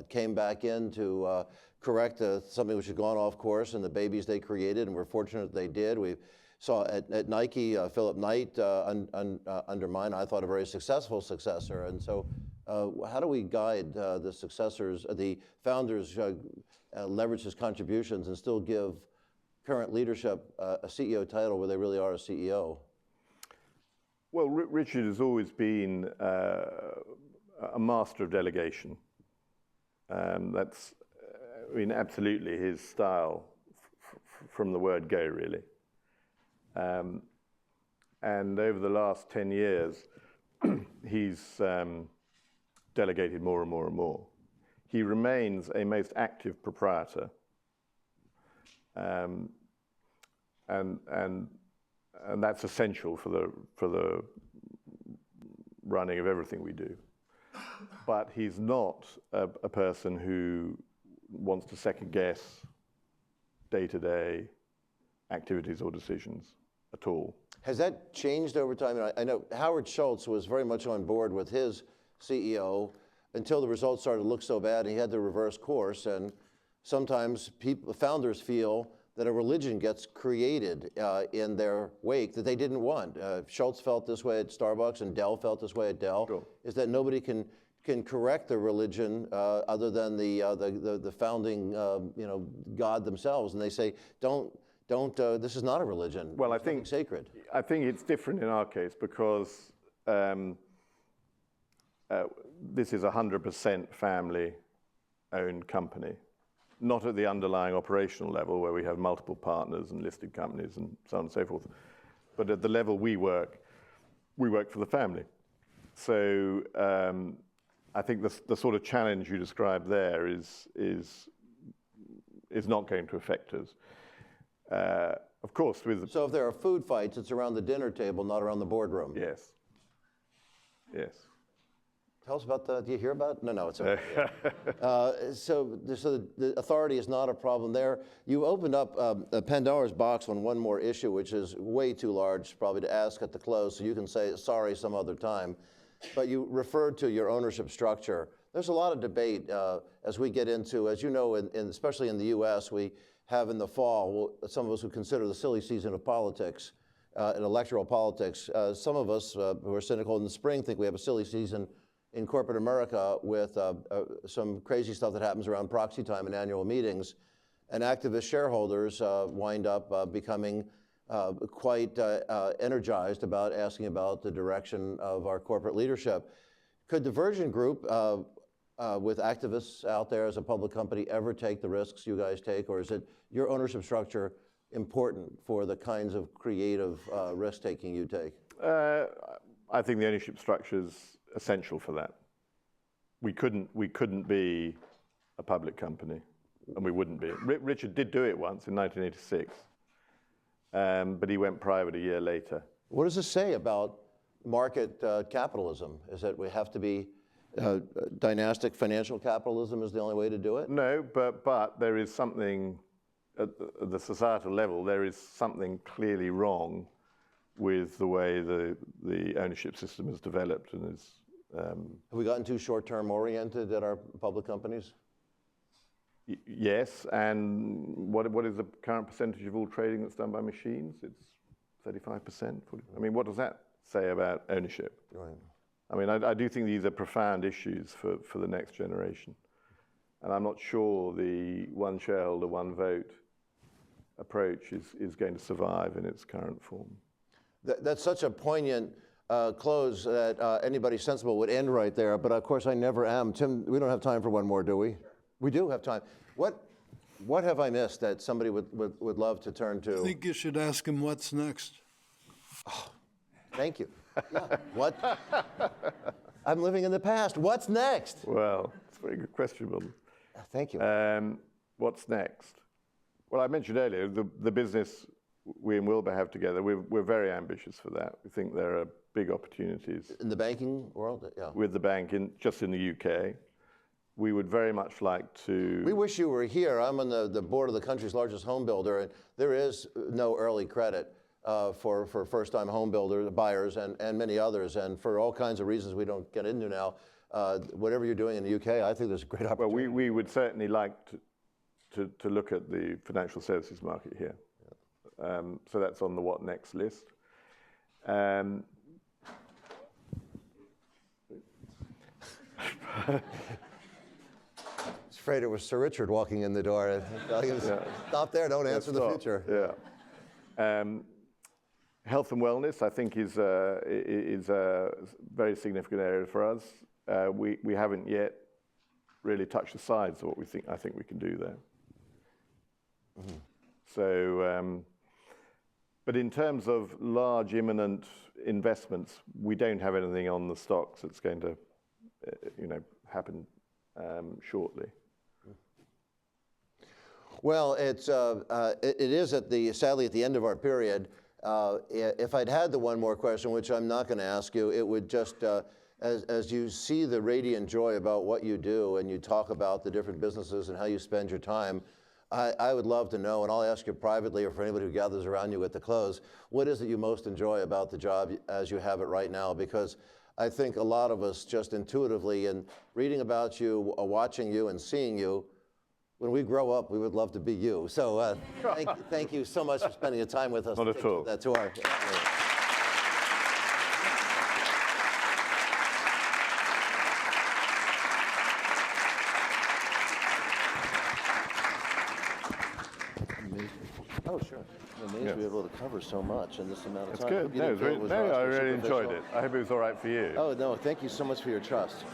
Speaker 2: came back in to correct something which had gone off course and the babies they created, and we're fortunate they did. We saw at Nike, Philip Knight undermine, I thought, a very successful successor. And so how do we guide the successors, the founders, leverage his contributions and still give current leadership a CEO title where they really are a CEO?
Speaker 4: Well, Richard has always been a master of delegation. That's, I mean, absolutely his style from the word go, really. And over the last 10 years, he's delegated more and more and more. He remains a most active proprietor. And that's essential for the running of everything we do. But he's not a person who wants to second guess day-to-day activities or decisions at all.
Speaker 2: Has that changed over time? I know Howard Schultz was very much on board with his CEO until the results started to look so bad, and he had to reverse course. And sometimes founders feel that a religion gets created in their wake that they didn't want. Schultz felt this way at Starbucks, and Dell felt this way at Dell.
Speaker 4: Sure. Is
Speaker 2: that nobody can correct the religion other than the founding God themselves, and they say don't. This is not a religion.
Speaker 4: Well,
Speaker 2: I think sacred.
Speaker 4: I think it's different in our case because this is a 100% family-owned company, not at the underlying operational level where we have multiple partners and listed companies and so on and so forth, but at the level we work for the family. So I think the sort of challenge you described there is not going to affect us. Of course,
Speaker 2: so if there are food fights, it's around the dinner table, not around the boardroom.
Speaker 4: Yes. Yes.
Speaker 2: Tell us about that. Do you hear about it? No, it's okay. So the authority is not a problem there. You opened up Pandora's box on one more issue, which is way too large probably to ask at the close, so you can say sorry some other time. But you referred to your ownership structure. There's a lot of debate as we get into, as you know, especially in the U.S., we have in the fall, some of us who consider the silly season of politics, and electoral politics. Some of us who are cynical in the spring think we have a silly season in corporate America with some crazy stuff that happens around proxy time and annual meetings. And activist shareholders wind up becoming quite energized about asking about the direction of our corporate leadership. Could the Virgin Group, with activists out there as a public company, ever take the risks you guys take, or is it your ownership structure important for the kinds of creative risk-taking you take?
Speaker 4: I think the ownership structure is essential for that. We couldn't be a public company, and we wouldn't be. Richard did do it once in 1986, but he went private a year later.
Speaker 2: What does this say about market capitalism? Is that we have to be dynastic financial capitalism is the only way to do it?
Speaker 4: No, but there is something at the societal level. There is something clearly wrong with the way the ownership system has developed and is.
Speaker 2: Have we gotten too short-term oriented at our public companies?
Speaker 4: Yes, and what is the current percentage of all trading that's done by machines? It's 35%. I mean, what does that say about ownership?
Speaker 2: Right.
Speaker 4: I mean, I do think these are profound issues for the next generation. And I'm not sure the one shareholder, one vote approach is going to survive in its current form.
Speaker 2: That's such a poignant close that anybody sensible would end right there. But of course, I never am. Tim, we don't have time for one more, do we? Sure. We do have time. What have I missed that somebody would love to turn to?
Speaker 8: I think you should ask him what's next.
Speaker 2: Oh, thank you. Yeah. What? I'm living in the past. What's next?
Speaker 4: Well, it's a very good question, Bill.
Speaker 2: Thank you.
Speaker 4: What's next? Well, I mentioned earlier the business we and Wilbur have together, we're very ambitious for that. We think there are big opportunities.
Speaker 2: In the banking world, yeah.
Speaker 4: With the bank, just in the UK. We would very much like to...
Speaker 2: We wish you were here. I'm on the board of the country's largest home builder, and there is no early credit for first-time home buyers and many others. And for all kinds of reasons we don't get into now, whatever you're doing in the UK, I think there's a great opportunity.
Speaker 4: Well, we would certainly like to look at the financial services market here. Yeah. So that's on the what next list.
Speaker 2: Afraid it was Sir Richard walking in the door. Stop there, don't answer the future.
Speaker 4: Yeah. Health and wellness, I think, is a very significant area for us. We haven't yet really touched the sides of what I think we can do there. Mm-hmm. So, but in terms of large, imminent investments, we don't have anything on the stocks that's going to, happen shortly.
Speaker 2: Well, it is sadly at the end of our period. If I'd had the one more question, which I'm not going to ask you, it would just, as you see the radiant joy about what you do and you talk about the different businesses and how you spend your time, I would love to know, and I'll ask you privately or for anybody who gathers around you at the close, what is it you most enjoy about the job as you have it right now? Because I think a lot of us just intuitively, in reading about you, watching you, and seeing you, when we grow up, we would love to be you. So thank you so much for spending the time with us.
Speaker 4: Not at all.
Speaker 2: That's our. Oh, sure. I'm amazed we were able to cover so much in this amount of time.
Speaker 4: That's good. I really enjoyed it. I hope it was all right for you.
Speaker 2: Oh, no, thank you so much for your trust.